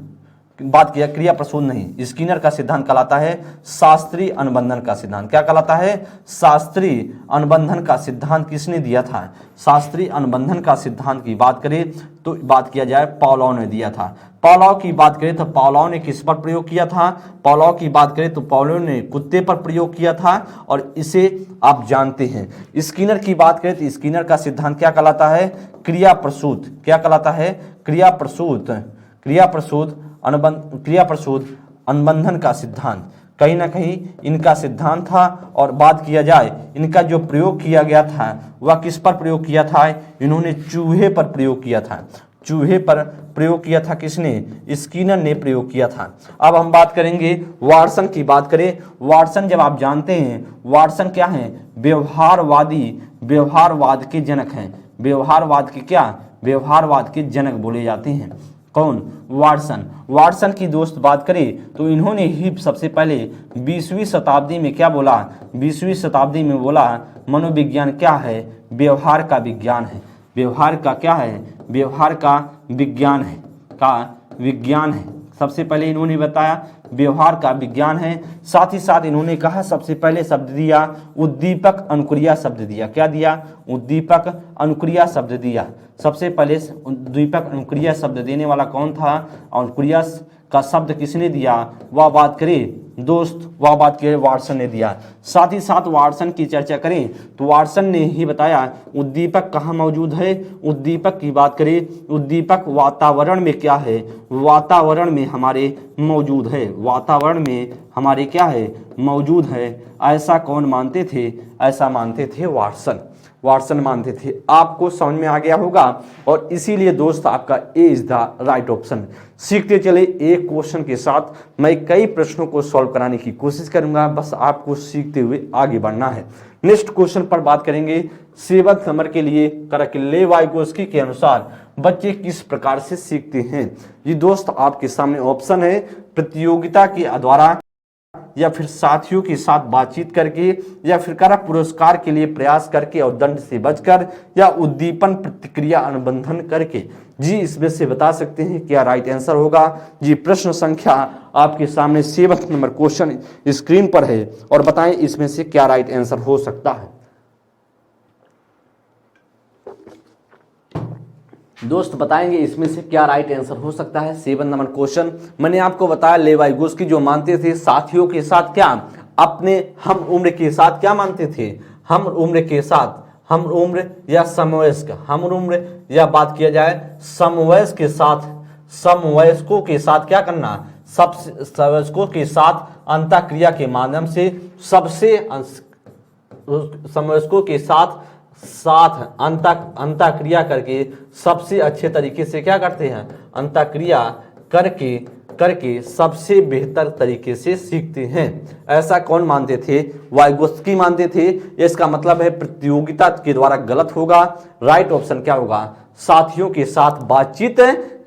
बात किया, क्रिया प्रसूद नहीं, स्किनर का सिद्धांत कहलाता है शास्त्रीय अनुबंधन का सिद्धांत। क्या कहलाता है? शास्त्रीय अनुबंधन का सिद्धांत किसने दिया था? शास्त्रीय अनुबंधन का सिद्धांत की बात करें तो बात किया जाए पावलोव ने दिया था। पावलोव की बात करें तो पावलोव ने किस पर प्रयोग किया था? पावलोव की बात करें तो पावलोव ने कुत्ते पर प्रयोग किया था और इसे आप जानते हैं। स्किनर की बात करें तो स्किनर का सिद्धांत क्या कहलाता है? क्रिया प्रसूत। क्या कहलाता है? क्रिया प्रसूद अनुबंधन का सिद्धांत। कहीं ना कहीं इनका सिद्धांत था। और बात किया जाए इनका जो प्रयोग किया गया था वह किस पर प्रयोग किया था? इन्होंने चूहे पर प्रयोग किया था। चूहे पर प्रयोग किया था किसने? स्किनर ने प्रयोग किया था। अब हम बात करेंगे वाटसन की बात करें। वाटसन जब आप जानते हैं वाटसन क्या है? व्यवहारवाद के जनक हैं। व्यवहारवाद के क्या? व्यवहारवाद के जनक बोले जाते हैं। कौन? वाटसन। वाटसन की दोस्त बात करें तो इन्होंने ही सबसे पहले 20वीं शताब्दी में क्या बोला? 20वीं शताब्दी में बोला मनोविज्ञान क्या है? व्यवहार का विज्ञान है। व्यवहार का क्या है? व्यवहार का विज्ञान है। सबसे पहले इन्होंने बताया व्यवहार का विज्ञान है। साथ ही साथ इन्होंने कहा सबसे पहले शब्द दिया उद्दीपक अनुक्रिया शब्द दिया। क्या दिया? उद्दीपक अनुक्रिया शब्द दिया। सबसे पहले उद्दीपक अनुक्रिया शब्द देने वाला कौन था? अनुक्रिया का शब्द किसने दिया? वह बात करें दोस्त, वह बात करें वाटसन ने दिया। साथ ही साथ वाटसन की चर्चा करें तो वाटसन ने ही बताया उद्दीपक कहाँ मौजूद है। उद्दीपक की बात करें, उद्दीपक वातावरण में क्या है? वातावरण में हमारे मौजूद है। वातावरण में हमारे क्या है? मौजूद है। ऐसा कौन मानते थे? ऐसा मानते थे वाटसन। वाटसन मानते थे। आपको समझ में आ गया होगा और इसीलिए दोस्त आपका ए इज द राइट ऑप्शन। सीखते चले एक क्वेश्चन के साथ मैं कई प्रश्नों को सॉल्व कराने की कोशिश करूंगा, बस आपको सीखते हुए आगे बढ़ना है। नेक्स्ट क्वेश्चन पर बात करेंगे 7 नंबर के लिए। लेवाइगोस्की के अनुसार बच्चे किस प्रकार से सीखते हैं? ये दोस्त आपके सामने ऑप्शन है, प्रतियोगिता के द्वारा, या फिर साथियों के साथ बातचीत करके, या फिर करा पुरस्कार के लिए प्रयास करके और दंड से बचकर, या उद्दीपन प्रतिक्रिया अनुबंधन करके। जी इसमें से बता सकते हैं क्या राइट आंसर होगा? जी प्रश्न संख्या आपके सामने 7 नंबर क्वेश्चन स्क्रीन पर है और बताएं इसमें से क्या राइट आंसर हो सकता है। दोस्त बताएंगे इसमें से क्या राइट आंसर हो सकता है। 7 नंबर क्वेश्चन मैंने आपको बताया लेवाइगोस्की जो मानते थे साथियों के साथ क्या, अपने हम उम्र के साथ क्या मानते थे? हम उम्र के साथ, हम उम्र या समवयस्क, हम उम्र या बात किया जाए समवयस्क के साथ, समवयस्कों के साथ क्या करना? सब समवयस्कों के साथ अंतःक्रिया के माध्यम से सबसे समवयस्कों के साथ अंतःक्रिया करके सबसे अच्छे तरीके से क्या करते हैं? अंतःक्रिया करके सबसे बेहतर तरीके से सीखते हैं। ऐसा कौन मानते थे? वाइगोस्की मानते थे। इसका मतलब है प्रतियोगिता के द्वारा गलत होगा। राइट ऑप्शन क्या होगा? साथियों के साथ बातचीत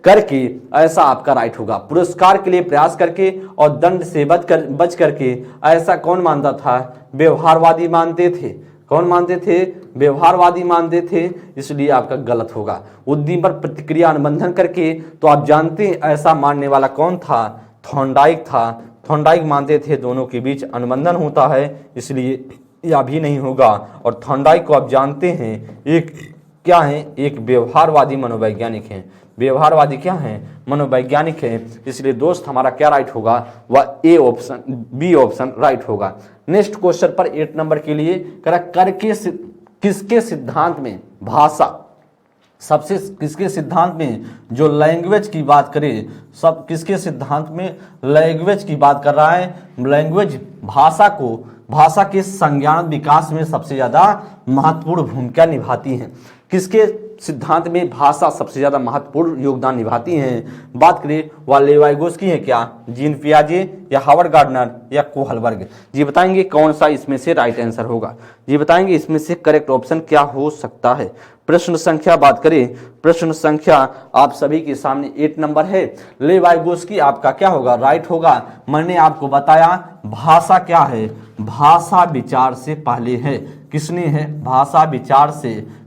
करके, ऐसा आपका राइट होगा। पुरस्कार के लिए प्रयास करके और दंड से बच करके, ऐसा कौन मानता था? व्यवहारवादी मानते थे। कौन मानते थे? व्यवहारवादी मानते थे, इसलिए आपका गलत होगा। उद्दीपन प्रतिक्रिया अनुबंधन करके, तो आप जानते हैं ऐसा मानने वाला कौन था? थॉर्नडाइक था। थॉर्नडाइक मानते थे दोनों के बीच अनुबंधन होता है, इसलिए यह भी नहीं होगा। और थॉर्नडाइक को आप जानते हैं एक क्या है? एक व्यवहारवादी मनोवैज्ञानिक हैं। व्यवहारवादी क्या है? मनोवैज्ञानिक है। इसलिए दोस्त हमारा क्या राइट होगा? वह A option, B option right होगा। नेक्स्ट क्वेश्चन पर 8 नंबर के लिए किसके सिद्धांत में भाषा सबसे, किसके सिद्धांत में जो लैंग्वेज की बात करें, सब किसके सिद्धांत में लैंग्वेज की बात कर रहा है? लैंग्वेज भाषा के संज्ञान विकास में सबसे ज्यादा महत्वपूर्ण भूमिका निभाती है। किसके सिद्धांत में भाषा सबसे ज्यादा महत्वपूर्ण योगदान निभाती हैं? बात करें वह लेवाइगोस्की है क्या, जीन पियाजे, या हावर्ड गार्डनर, या कोहलबर्ग? जी बताएंगे कौन सा इसमें से राइट आंसर होगा। जी बताएंगे इसमें से करेक्ट ऑप्शन क्या हो सकता है। प्रश्न संख्या बात करें, प्रश्न संख्या आप सभी के सामने 8 नंबर है। लेवाइगोस्की आपका क्या होगा? राइट होगा। मैंने आपको बताया भाषा क्या है? भाषा विचार से पहले है। किसने है? भाषा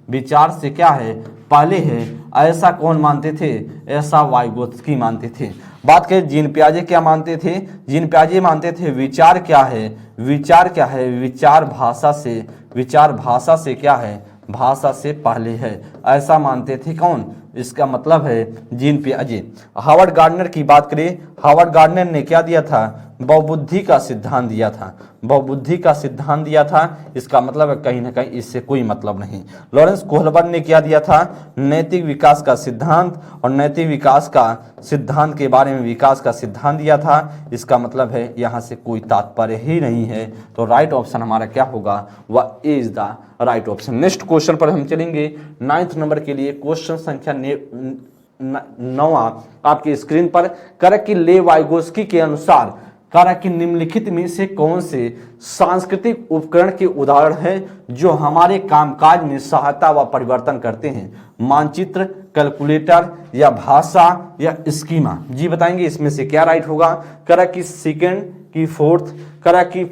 विचार से क्या है? पहले है। ऐसा कौन मानते थे? ऐसा वाइगोत्स्की मानते थे। बात करें जीन पियाजे क्या मानते थे? जीन पियाजे मानते थे विचार क्या है? विचार क्या है? विचार भाषा से क्या है? भाषा से पहले है। ऐसा मानते थे कौन? इसका मतलब है जीन पियाजे। हावर्ड गार्डनर की बात करें, हावर्ड गार्डनर ने क्या दिया था? बहुबुद्धि का सिद्धांत दिया था। बहुबुद्धि का सिद्धांत दिया था, इसका मतलब है कहीं ना कहीं इससे कोई मतलब नहीं। लॉरेंस कोहलबर्ग ने क्या दिया था? नैतिक विकास का सिद्धांत, और नैतिक विकास का सिद्धांत के बारे में विकास का सिद्धांत दिया था। इसका मतलब है यहाँ से कोई तात्पर्य ही नहीं है। तो राइट ऑप्शन हमारा क्या होगा? वह A is the right option. Next question पर हम चलेंगे 9th नंबर के लिए। क्वेश्चन संख्या 9 आपके स्क्रीन पर। लेवाइगोस्की के अनुसार कि निम्नलिखित में से कौन से सांस्कृतिक उपकरण के उदाहरण हैं जो हमारे कामकाज में सहायता व परिवर्तन करते हैं? मानचित्र, कैलकुलेटर, या भाषा, या स्कीमा? जी बताएंगे इसमें से क्या राइट होगा? कि सेकंड, की फोर्थ, की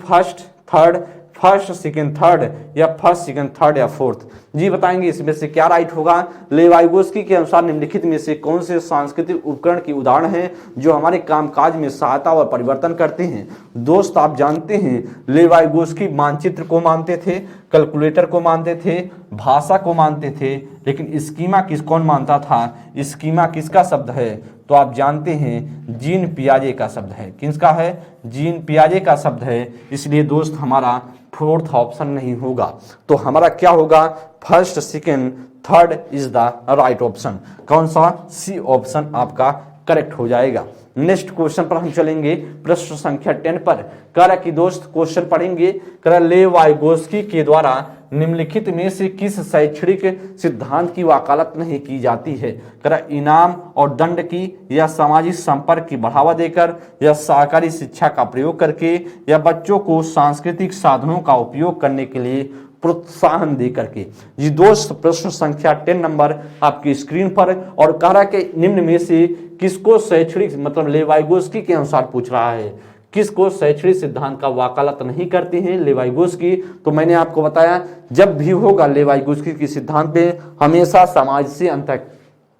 फर्स्ट सेकंड थर्ड, या फर्स्ट सेकंड थर्ड, या फोर्थ? जी बताएंगे इसमें से क्या राइट होगा? लेवाइगोस्की के अनुसार निम्नलिखित में से कौन से सांस्कृतिक उपकरण के उदाहरण हैं जो हमारे कामकाज में सहायता व परिवर्तन करते हैं? दोस्त आप जानते हैं लेवाइगोस्की मानचित्र को मानते थे, कैलकुलेटर को मानते थे, भाषा को मानते थे, लेकिन स्कीमा कौन मानता था? स्कीमा किसका शब्द है? तो आप जानते हैं जीन पियाजे का शब्द है। किसका है? जीन पियाजे का शब्द है। इसलिए दोस्त हमारा फोर्थ ऑप्शन नहीं होगा। तो हमारा क्या होगा? First, second, third is the right option. कौन सा? सी ऑप्शन आपका करेक्ट हो जाएगा। नेक्स्ट क्वेश्चन पर हम चलेंगे, प्रश्न संख्या 10 पर। कह रहा कि दोस्त क्वेश्चन पढ़ेंगे, कह रहा लेव वाइगोस्की के द्वारा निम्नलिखित में से किस शैक्षणिक सिद्धांत की वकालत नहीं की जाती है? कह रहा इनाम और दंड की, या सामाजिक संपर्क की बढ़ावा देकर, या सहकारी शिक्षा का प्रयोग करके, या बच्चों को सांस्कृतिक साधनों का उपयोग करने के लिए प्रोत्साहन दे करके। जी दोस्त, प्रश्न संख्या 10 नंबर आपकी स्क्रीन पर, और कह रहा कि निम्न में से किसको शैक्षणिक, मतलब लेवाइगोस्की के अनुसार पूछ रहा है, किसको शैक्षणिक सिद्धांत का वकालत नहीं करते हैं लेवाइगोस्की? तो मैंने आपको बताया जब भी होगा लेवाइगोस्की के सिद्धांत पे हमेशा समाज से अंतर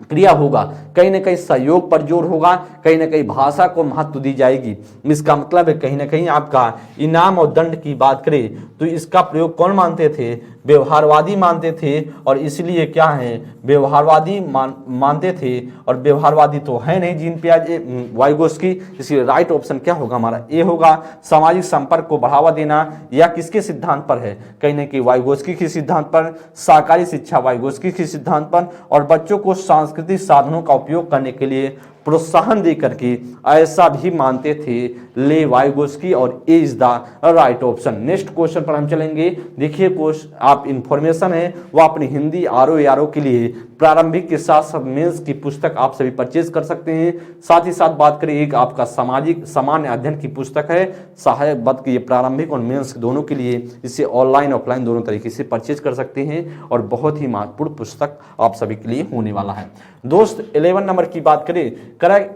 क्रिया होगा, कहीं ना कहीं सहयोग पर जोर होगा, कहीं ना कहीं भाषा को महत्व दी जाएगी। इसका मतलब है कहीं ना कहीं आपका इनाम और दंड की बात करें तो इसका प्रयोग कौन मानते थे? व्यवहारवादी मानते थे, और इसलिए क्या है, व्यवहारवादी मानते थे, और व्यवहारवादी तो है नहीं जीन पियाजे वाइगोस्की। इसलिए राइट ऑप्शन क्या होगा हमारा? ए होगा। सामाजिक संपर्क को बढ़ावा देना या किसके सिद्धांत पर है? कहीं ना कहीं वाइगोस्की के सिद्धांत पर, सहकारी शिक्षा वाइगोस्की के सिद्धांत पर, और बच्चों को सांस्कृतिक साधनों का उपयोग करने के लिए प्रोत्साहन दे करके ऐसा भी मानते थे ले वाइगोस्की, और A is the right option. Next question पर हम चलेंगे। देखिए क्वेश्चन आप इंफॉर्मेशन है वो अपनी हिंदी आरओ के लिए प्रारंभिक के साथ साथ मेंस की पुस्तक आप सभी परचेज कर सकते हैं। साथ ही साथ बात करें एक आपका सामाजिक सामान्य अध्ययन की पुस्तक है, सहायक पद की प्रारंभिक और मेंस दोनों के लिए, इसे ऑनलाइन ऑफलाइन दोनों तरीके से परचेज कर सकते हैं, और बहुत ही महत्वपूर्ण पुस्तक आप सभी के लिए होने वाला है। दोस्त 11 नंबर की बात करें,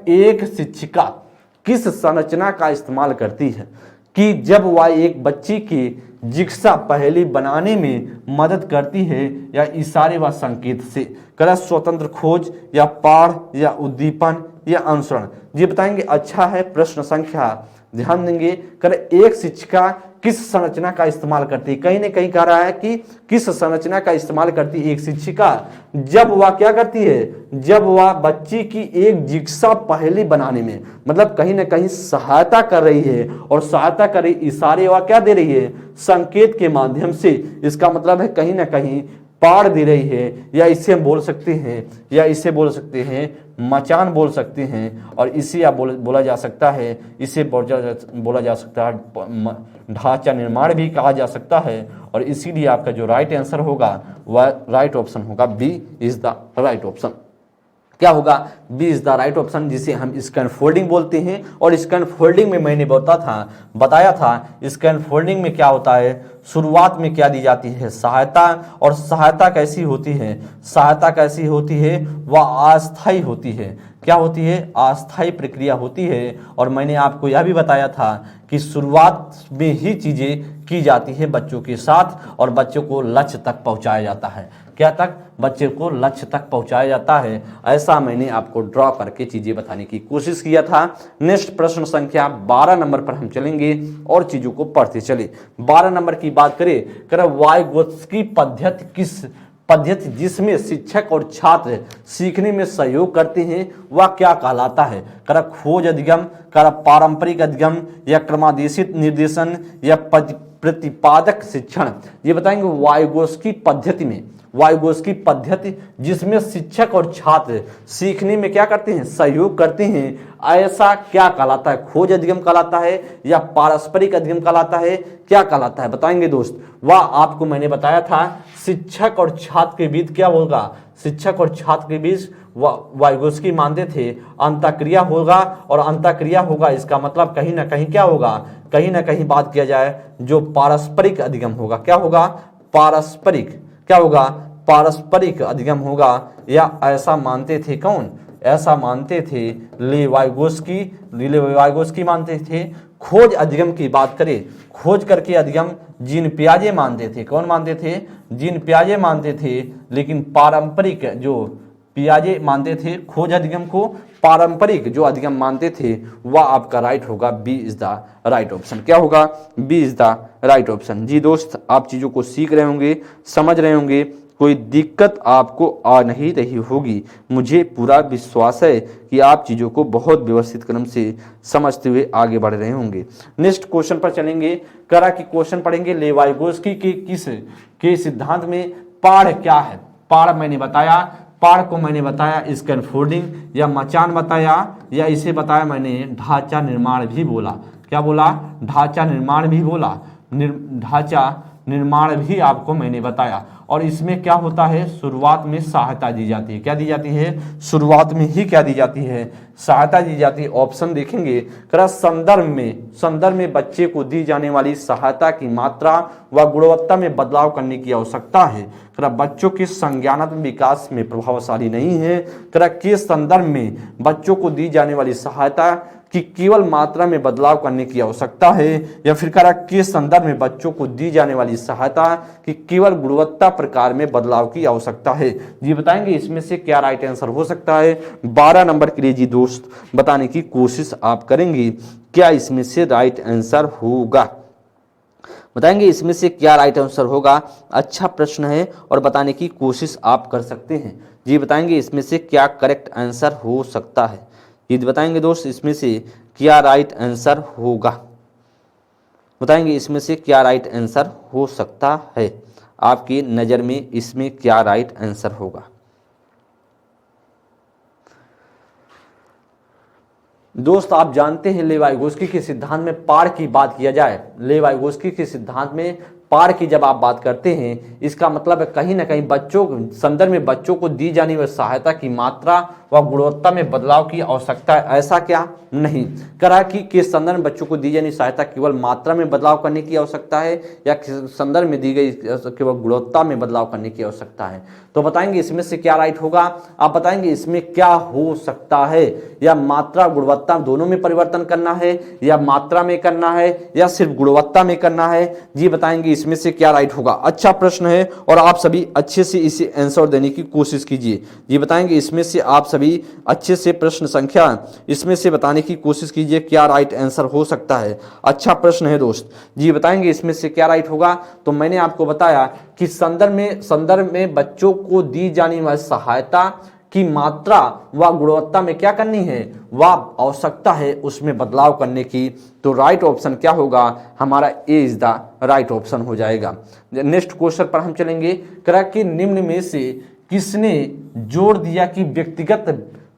एक शिक्षिका किस संरचना का इस्तेमाल करती है कि जब वह एक बच्ची की जिज्ञासा पहेली बनाने में मदद करती है, या इशारे व संकेत से? कह स्वतंत्र खोज, या पाठ, या उद्दीपन, या अनुसरण? ये बताएंगे। अच्छा है, प्रश्न संख्या ध्यान देंगे। कर एक शिक्षिका किस संरचना का इस्तेमाल करती है? कहीं न कहीं कह रहा है कि किस संरचना का इस्तेमाल करती है एक शिक्षिका जब वह क्या करती है? जब वह बच्ची की एक जिज्ञासा पहेली बनाने में, मतलब कहीं ना कहीं सहायता कर रही है, और सहायता कर रही इशारे वह क्या दे रही है? संकेत के माध्यम से। इसका मतलब है कहीं ना कहीं पाड़ दे रही है, या इसे हम बोल सकते हैं, या इसे बोल सकते हैं मचान बोल सकते हैं, और इसे आप बोला जा सकता है, इसे बोला जा सकता है ढांचा निर्माण भी कहा जा सकता है। और इसीलिए आपका जो राइट आंसर होगा वह राइट ऑप्शन होगा, B is the right option. क्या होगा? B is the right option, जिसे हम स्कैन फोल्डिंग बोलते हैं। और स्कैन फोल्डिंग में मैंने बताया था स्कैन फोल्डिंग में क्या होता है, शुरुआत में क्या दी जाती है? सहायता। और सहायता कैसी होती है? सहायता कैसी होती है? वह अस्थायी होती है। क्या होती है? अस्थायी प्रक्रिया होती है। और मैंने आपको यह भी बताया था कि शुरुआत में ही चीजें की जाती है बच्चों के साथ, और बच्चों को लक्ष्य तक पहुंचाया जाता है। क्या तक? बच्चे को लक्ष्य तक पहुंचाया जाता है। ऐसा मैंने आपको ड्रॉ करके चीजें बताने की कोशिश किया था। नेक्स्ट प्रश्न संख्या 12 नंबर पर हम चलेंगे और चीजों को पढ़ते चले। 12 नंबर की बात करें, वाइगोत्स्की पद्धति जिसमें शिक्षक और छात्र सीखने में सहयोग करते हैं वह क्या कहलाता है? खोज अधिगम, पारंपरिक अधिगम, या क्रमादेशित निर्देशन, या प्रतिपादक शिक्षण? ये बताएंगे। वाइगोत्स्की पद्धति जिसमें शिक्षक और छात्र सीखने में क्या करते हैं? सहयोग करते हैं, ऐसा क्या कहलाता है? खोज अधिगम कहलाता है, या पारस्परिक अधिगम कहलाता है, क्या कहलाता है? बताएंगे दोस्त। वह आपको मैंने बताया था शिक्षक और छात्र के बीच क्या होगा? शिक्षक और छात्र के बीच वाइगोत्स्की मानते थे अंतःक्रिया होगा, और अंतःक्रिया होगा इसका मतलब कहीं ना कहीं क्या होगा? कहीं ना कहीं बात किया जाए जो पारस्परिक अधिगम होगा। क्या होगा? पारस्परिक। क्या होगा? पारस्परिक अधिगम होगा। या ऐसा मानते थे कौन? ऐसा मानते थे लेवाइगोस्की मानते थे। खोज अधिगम की बात करें, खोज करके अधिगम जीन पियाजे मानते थे। कौन मानते थे? जीन पियाजे मानते थे। लेकिन पारंपरिक जो पियाजे मानते थे खोज अधिगम को, पारंपरिक जो अधिगम मानते थे वह आपका राइट होगा, B is the right option. क्या होगा? B is the right option. जी दोस्त, आप चीज़ों को सीख रहे होंगे, समझ रहे होंगे कोई दिक्कत आपको आ नहीं रही होगी। मुझे पूरा विश्वास है कि आप चीज़ों को बहुत व्यवस्थित क्रम से समझते हुए आगे बढ़ रहे होंगे। नेक्स्ट क्वेश्चन पर चलेंगे। करा कि क्वेश्चन पढ़ेंगे लेवाइगोस्की के किस के सिद्धांत में पाड़ क्या है। पाड़ मैंने बताया, पाड़ को मैंने बताया स्कैफोल्डिंग या मचान बताया, या इसे बताया मैंने ढांचा निर्माण भी बोला। क्या बोला? ढांचा निर्माण भी बोला। ढांचा निर्माण भी आपको मैंने बताया। और इसमें क्या होता है, शुरुआत में सहायता दी जाती है। क्या दी जाती है? शुरुआत में ही क्या दी जाती है? सहायता दी जाती है। ऑप्शन देखेंगे, संदर्भ में बच्चे को दी जाने वाली सहायता की मात्रा व गुणवत्ता में बदलाव करने की आवश्यकता है। बच्चों के संज्ञानात्मक विकास में प्रभावशाली नहीं है। के संदर्भ में बच्चों को दी जाने वाली सहायता कि केवल मात्रा में बदलाव करने की आवश्यकता है, या फिर के संदर्भ में बच्चों को दी जाने वाली सहायता कि केवल गुणवत्ता प्रकार में बदलाव की आवश्यकता है। जी बताएंगे इसमें से क्या राइट आंसर हो सकता है। 12 नंबर के लिए जी दोस्त बताने की कोशिश आप करेंगे, क्या इसमें से राइट आंसर होगा। बताएंगे इसमें से क्या राइट आंसर होगा। अच्छा प्रश्न है और बताने की कोशिश आप कर सकते हैं। जी बताएंगे इसमें से क्या करेक्ट आंसर हो सकता है। ये बताएंगे दोस्त इसमें से क्या राइट आंसर होगा। बताएंगे इसमें से क्या राइट आंसर हो सकता है। आपकी नज़र में इसमें क्या राइट आंसर होगा। दोस्त आप जानते हैं लेवाइगोस्की के सिद्धांत में पाड़ की बात किया जाए, लेवाइगोस्की के सिद्धांत में पाड़ की जब आप बात करते हैं, इसका मतलब है कहीं ना कहीं संदर्भ में बच्चों को दी जाने वाली सहायता की मात्रा व गुणवत्ता में बदलाव की आवश्यकता है। ऐसा क्या नहीं करा कि के संदर्भ में बच्चों को दी जाने सहायता केवल मात्रा में बदलाव करने की आवश्यकता है, या संदर्भ में दी गई केवल गुणवत्ता में बदलाव करने की आवश्यकता है। तो बताएंगे इसमें से क्या राइट होगा। आप बताएंगे इसमें क्या हो सकता है, या मात्रा गुणवत्ता दोनों में परिवर्तन करना है, या मात्रा में करना है, या सिर्फ गुणवत्ता में करना है। जी बताएंगे इसमें से क्या राइट होगा। अच्छा प्रश्न है और आप सभी अच्छे से इसे आंसर देने की कोशिश कीजिए। जी बताएंगे इसमें से आप सभी अच्छे से प्रश्न संख्या इसमें से बताने की कोशिश कीजिए क्या राइट आंसर हो सकता है। अच्छा प्रश्न है दोस्त। जी बताएंगे इसमें से क्या राइट होगा। तो मैंने आपको बताया कि संदर्भ में बच्चों को दी जाने वाली सहायता की मात्रा व गुणवत्ता में क्या करनी है, वह आवश्यकता है उसमें बदलाव करने की। तो राइट ऑप्शन क्या होगा हमारा, A is the right option हो जाएगा। नेक्स्ट क्वेश्चन पर हम चलेंगे। कि निम्न में से किसने जोर दिया कि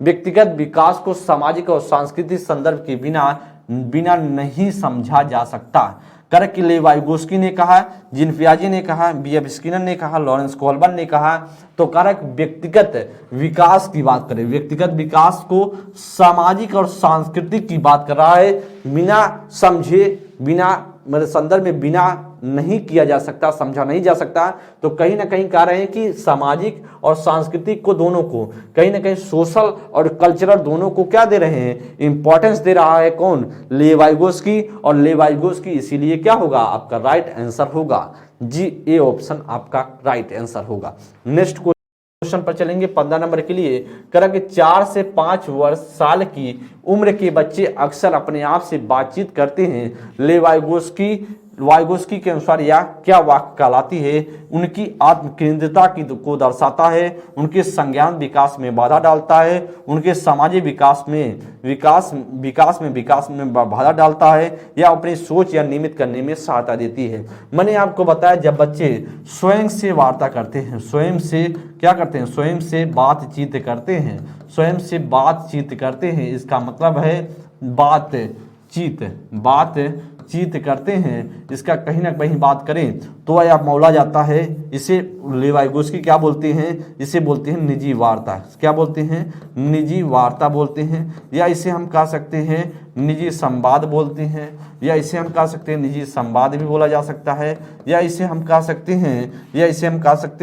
व्यक्तिगत विकास को सामाजिक और सांस्कृतिक संदर्भ के बिना नहीं समझा जा सकता। कि लेवाइगोस्की ने कहा, जीन पियाजे ने कहा, B.F. स्किनर ने कहा, लॉरेंस कोहलबर्न ने कहा। तो कारक व्यक्तिगत विकास की बात करें, व्यक्तिगत विकास को सामाजिक और सांस्कृतिक की बात कर रहा है, बिना समझे मतलब संदर्भ में बिना नहीं किया जा सकता, समझा नहीं जा सकता। तो कहीं ना कहीं कह रहे हैं कि सामाजिक और सांस्कृतिक को दोनों को कहीं ना कहीं सोशल और कल्चरल दोनों को क्या दे रहे हैं, इंपॉर्टेंस दे रहा है कौन, लेवाइगोस्की। और लेवाइगोस्की इसीलिए क्या होगा आपका राइट आंसर होगा जी, ए ऑप्शन आपका राइट आंसर होगा। नेक्स्ट क्वेश्चन पर चलेंगे 15 नंबर के लिए। कि 4 से 5 वर्ष साल की उम्र के बच्चे अक्सर अपने आप से बातचीत करते हैं। लेवाइगोस्की के अनुसार यह क्या वाक्य कहलाती है, उनकी आत्मकेंद्रिता को दर्शाता है, उनके संज्ञान विकास में बाधा डालता है, उनके सामाजिक विकास में बाधा डालता है, या अपनी सोच या नियमित करने में सहायता देती है। मैंने आपको बताया जब बच्चे स्वयं से वार्ता करते हैं, स्वयं से क्या करते हैं, स्वयं से बातचीत करते हैं, इसका मतलब है बातचीत करते हैं। इसका कहीं ना कहीं बात करें तो यह मौला जाता है। इसे लेवाइगोस्की क्या बोलते हैं, इसे बोलते हैं निजी वार्ता। क्या बोलते हैं, निजी वार्ता बोलते हैं, या इसे हम कह सकते हैं निजी संवाद बोलते हैं, या इसे हम कह सकते हैं निजी संवाद भी बोला जा सकता है, या इसे हम कह सकते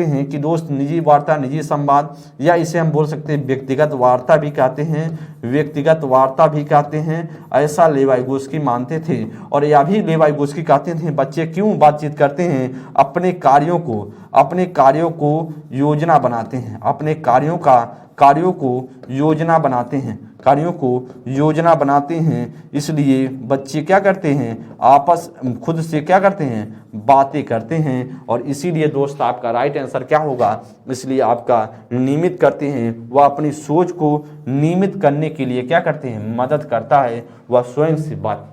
हैं कि दोस्त निजी वार्ता, निजी संवाद, या इसे हम बोल सकते हैं व्यक्तिगत वार्ता भी कहते हैं। ऐसा लेवाइगोस्की मानते थे। और यह भी लेवाइगोस्की कहते थे बच्चे क्यों बातचीत करते हैं, अपने कार्यों को योजना बनाते हैं, कार्यों को योजना बनाते हैं, इसलिए बच्चे क्या करते हैं, आपस खुद से क्या करते हैं, बातें करते हैं। और इसीलिए दोस्त आपका राइट आंसर क्या होगा, इसलिए आपका नियमित करते हैं, वह अपनी सोच को नियमित करने के लिए क्या करते हैं, मदद करता है, वह स्वयं से बात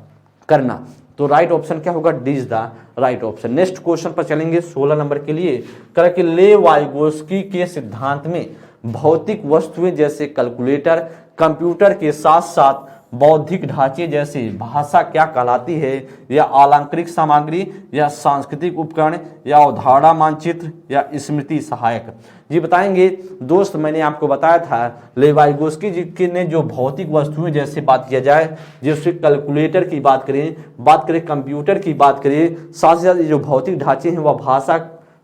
करना। तो राइट ऑप्शन क्या होगा, D is the right option. Next question पर चलेंगे 16 नंबर के लिए। कि लेवाइगोस्की के सिद्धांत में भौतिक वस्तुएं जैसे कैलकुलेटर, कंप्यूटर के साथ साथ बौद्धिक ढांचे जैसे भाषा क्या कहलाती है, या अलंकारिक सामग्री, या सांस्कृतिक उपकरण, या अवधारणा मानचित्र, या स्मृति सहायक। जी बताएंगे दोस्त। मैंने आपको बताया था लेवाइगोस्की जी ने जो भौतिक वस्तुएं जैसे बात किया जाए, जैसे कैलकुलेटर की बात करें कंप्यूटर की बात करें, साथ ही साथ जो भौतिक ढांचे हैं वह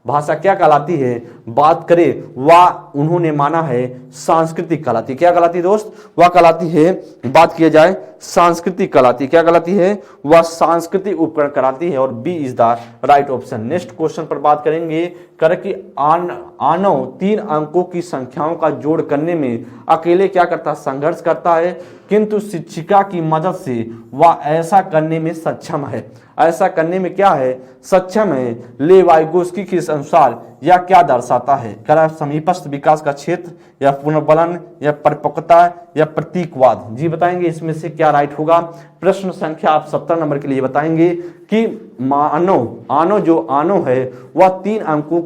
भाषा क्या कहलाती है, बात करें वह उन्होंने माना है सांस्कृतिक कहलाती है। क्या कहलाती है दोस्त, वह कहलाती है, बात किया जाए सांस्कृतिक कहलाती है। क्या कहलाती है, वह सांस्कृतिक उपकरण कहलाती है। और B is the right option. Next question पर बात करेंगे कि आनव 3 अंकों की संख्याओं का जोड़ करने में अकेले क्या करता है, संघर्ष करता है, किंतु शिक्षिका की मदद से वह ऐसा करने में सक्षम है। ऐसा करने में क्या है, सक्षम है। लेवाइगोस्की के अनुसार यह क्या दर्शाता है, करा समीपस्थ विकास का क्षेत्र, या पुनर्बलन, या परिपक्वता, या प्रतीकवाद। जी बताएंगे इसमें से क्या राइट होगा। प्रश्न संख्या आप 17 नंबर के लिए बताएंगे कि आनो है वह 3 अंकों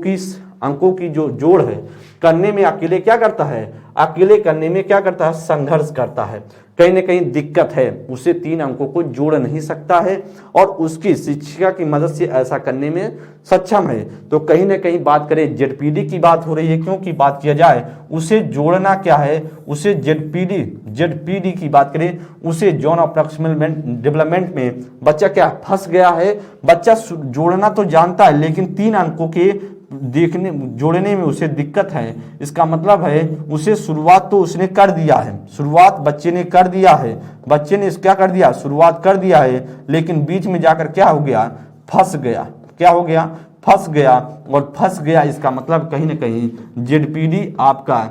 की जो जोड़ है करने में अकेले क्या करता है, अकेले करने में क्या करता है, संघर्ष करता है। कहीं ना कहीं दिक्कत है, उसे 3 अंकों को जोड़ नहीं सकता है, और उसकी शिक्षिका की मदद से ऐसा करने में सक्षम है। तो कहीं ना कहीं बात करें जेडपीडी की बात हो रही है, क्योंकि बात किया जाए उसे जोड़ना क्या है, उसे जेडपीडी की बात करें, उसे जॉन अप्रोक्सिमल डेवलपमेंट में बच्चा क्या फंस गया है। बच्चा जोड़ना तो जानता है, लेकिन 3 अंकों के जोड़ने में उसे दिक्कत है। इसका मतलब है उसे शुरुआत तो उसने कर दिया है, शुरुआत बच्चे ने कर दिया है, बच्चे ने क्या कर दिया, शुरुआत कर दिया है, लेकिन बीच में जाकर क्या हो गया, फंस गया। क्या हो गया, फंस गया। और फंस गया इसका मतलब कहीं ना कहीं जेडपीडी आपका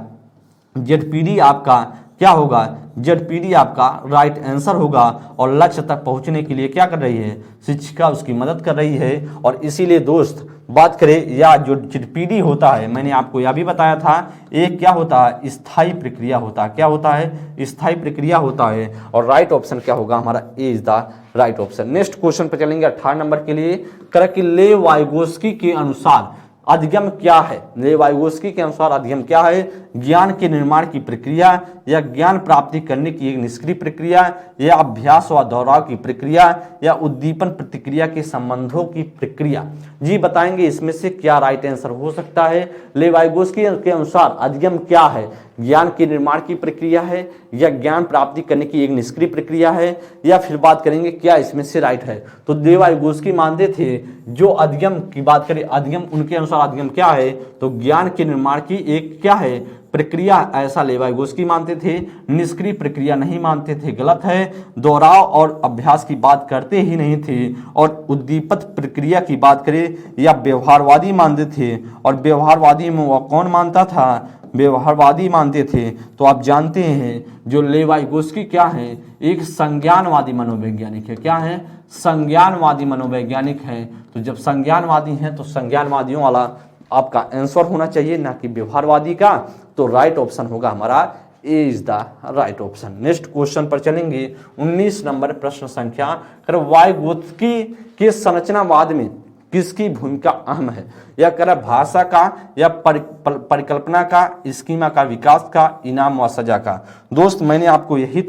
क्या होगा, जेडपीडी आपका राइट आंसर होगा। और लक्ष्य तक पहुंचने के लिए क्या कर रही है, शिक्षिका उसकी मदद कर रही है। और इसीलिए दोस्त बात करें, या जो जेडपीडी होता है, मैंने आपको यह भी बताया था, एक क्या होता है, स्थायी प्रक्रिया होता है। क्या होता है, स्थायी प्रक्रिया होता है। और राइट ऑप्शन क्या होगा हमारा, A is the right option. Next question पर चलेंगे 18 नंबर के लिए। कि लेवाइगोस्की के अनुसार अधिगम क्या है। लेवाइगोस्की के अनुसार अधिगम क्या है, ज्ञान के निर्माण की प्रक्रिया, या ज्ञान प्राप्ति करने की एक निष्क्रिय प्रक्रिया, या अभ्यास व दोहराव की प्रक्रिया, या उद्दीपन प्रतिक्रिया के संबंधों की प्रक्रिया। जी बताएंगे इसमें से क्या राइट आंसर हो सकता है। लेवाइगोस्की के अनुसार अधिगम क्या है, ज्ञान के निर्माण की प्रक्रिया है, या ज्ञान प्राप्ति करने की एक निष्क्रिय प्रक्रिया है, या फिर बात करेंगे क्या इसमें से राइट है। तो लेवाइगोस्की मानते थे जो अधिगम की बात करें, अधिगम उनके अनुसार अधिगम क्या है, तो ज्ञान के निर्माण की एक क्या है, प्रक्रिया, ऐसा लेवाइगोस्की मानते थे। निष्क्रिय प्रक्रिया नहीं मानते थे, गलत है। दोहराव और अभ्यास की बात करते ही नहीं थे। और उद्दीपित प्रक्रिया की बात करें, या व्यवहारवादी मानते थे। और व्यवहारवादी में वह कौन मानता था, व्यवहारवादी मानते थे। तो आप जानते हैं जो लेवाइगोस्की क्या है, एक संज्ञानवादी मनोवैज्ञानिक है। क्या है, संज्ञानवादी मनोवैज्ञानिक है। तो जब संज्ञानवादी हैं तो संज्ञानवादियों वाला आपका आंसर होना चाहिए, ना कि व्यवहारवादी का। तो राइट ऑप्शन होगा हमारा A is the right option. Next question पर चलेंगे 19 नंबर प्रश्न संख्या। वाइगोत्स्की के संरचनावाद में किसकी भूमिका अहम है, या कर भाषा का, या परिकल्पना का, स्कीमा का, विकास का, इनाम व सजा का। दोस्त मैंने आपको यही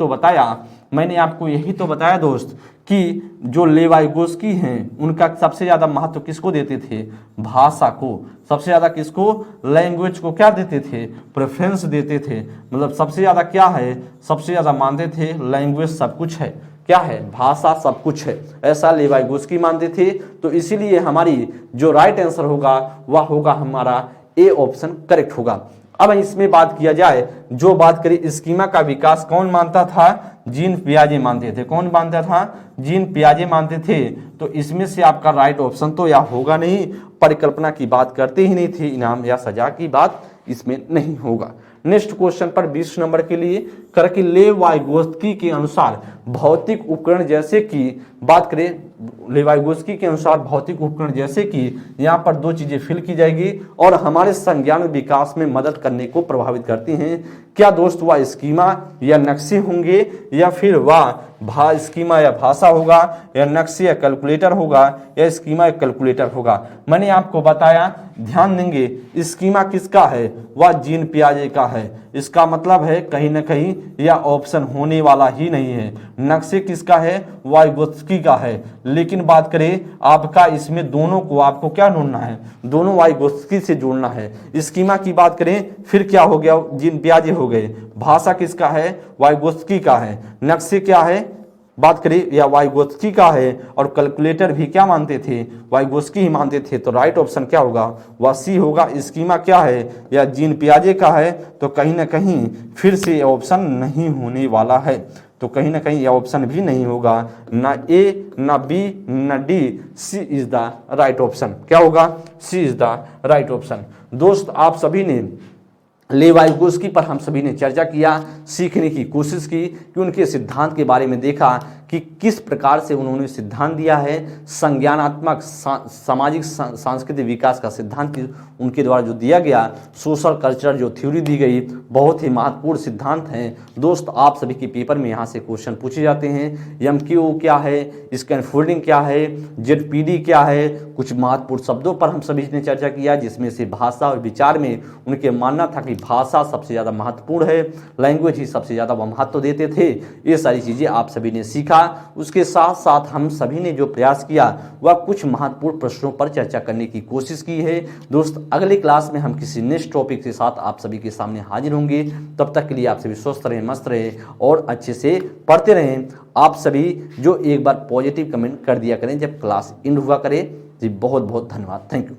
तो बताया दोस्त कि जो लेवाइगोस्की हैं उनका सबसे ज्यादा महत्व किसको देते थे, भाषा को। सबसे ज्यादा किसको, लैंग्वेज को क्या देते थे, प्रेफरेंस देते थे। मतलब सबसे ज्यादा क्या है, सबसे ज्यादा मानते थे लैंग्वेज सब कुछ है। क्या है, भाषा सब कुछ है, ऐसा लेवाइगोस्की मानते थे। तो इसीलिए हमारी जो राइट आंसर होगा वह होगा हमारा ए ऑप्शन करेक्ट होगा। अब इसमें बात किया जाए, जो बात करें स्कीमा का विकास कौन मानता था, जीन पियाजे मानते थे। कौन मानता था, जीन पियाजे मानते थे। तो इसमें से आपका राइट ऑप्शन तो या होगा नहीं, परिकल्पना की बात करते ही नहीं थे, इनाम या सजा की बात इसमें नहीं होगा। नेक्स्ट क्वेश्चन पर 20 नंबर के लिए कर कि लेवाइगोस्की के अनुसार भौतिक उपकरण जैसे कि बात करें, लेवाइगोस्की के अनुसार भौतिक उपकरण जैसे कि यहाँ पर दो चीजें फिल की जाएगी और हमारे संज्ञान विकास में मदद करने को प्रभावित करती हैं। क्या दोस्त वह स्कीमा या नक्शे होंगे या फिर वह स्कीमा या भाषा होगा या नक्शे या कैलकुलेटर होगा या स्कीमा या कैलकुलेटर होगा। मैंने आपको बताया, ध्यान देंगे, स्कीमा किसका है, वह जीन पियाजे का है। इसका मतलब है कहीं ना कहीं यह ऑप्शन होने वाला ही नहीं है। नक्शे किसका है, वाइगोत्स्की का है। लेकिन बात करें आपका इसमें दोनों को आपको क्या ढूंढना है, दोनों वाइगोत्स्की से जोड़ना है। स्कीमा की बात करें फिर क्या हो गया, जीन पियाजे हो गए। भाषा किसका है, वाइगोत्स्की का है। नक्शे क्या है, बात करें या वाइगोत्स्की का है। और कैलकुलेटर भी क्या मानते थे, वाइगोत्स्की ही मानते थे। तो राइट ऑप्शन क्या होगा, वह सी होगा। स्कीमा क्या है या जीन पियाजे का है, तो कहीं ना कहीं फिर से ऑप्शन नहीं होने वाला है। तो कहीं ना कहीं यह ऑप्शन भी नहीं होगा, ना ए ना बी ना D, C is the right option. क्या होगा, C is the right option. दोस्त आप सभी ने लेवाइगोस्की पर हम सभी ने चर्चा किया, सीखने की कोशिश की कि उनके सिद्धांत के बारे में देखा कि किस प्रकार से उन्होंने सिद्धांत दिया है। संज्ञानात्मक सामाजिक सांस्कृतिक विकास का सिद्धांत उनके द्वारा जो दिया गया, सोशल कल्चर जो थ्योरी दी गई, बहुत ही महत्वपूर्ण सिद्धांत हैं। दोस्त आप सभी के पेपर में यहाँ से क्वेश्चन पूछे जाते हैं। एमक्यू क्या है, स्कैनफोल्डिंग क्या है, जेडपीडी क्या है, कुछ महत्वपूर्ण शब्दों पर हम सभी ने चर्चा किया, जिसमें से भाषा और विचार में उनके मानना था कि भाषा सबसे ज़्यादा महत्वपूर्ण है, लैंग्वेज ही सबसे ज़्यादा वह महत्व देते थे। ये सारी चीज़ें आप सभी ने सीखा। उसके साथ साथ हम सभी ने जो प्रयास किया वह कुछ महत्वपूर्ण प्रश्नों पर चर्चा करने की कोशिश की है। दोस्त अगले क्लास में हम किसी नेक्स्ट टॉपिक के साथ आप सभी के सामने हाजिर होंगे। तब तक के लिए आप सभी स्वस्थ रहें, मस्त रहें और अच्छे से पढ़ते रहें। आप सभी जो एक बार पॉजिटिव कमेंट कर दिया करें जब क्लास एंड हुआ करे। जी बहुत बहुत धन्यवाद, थैंक यू।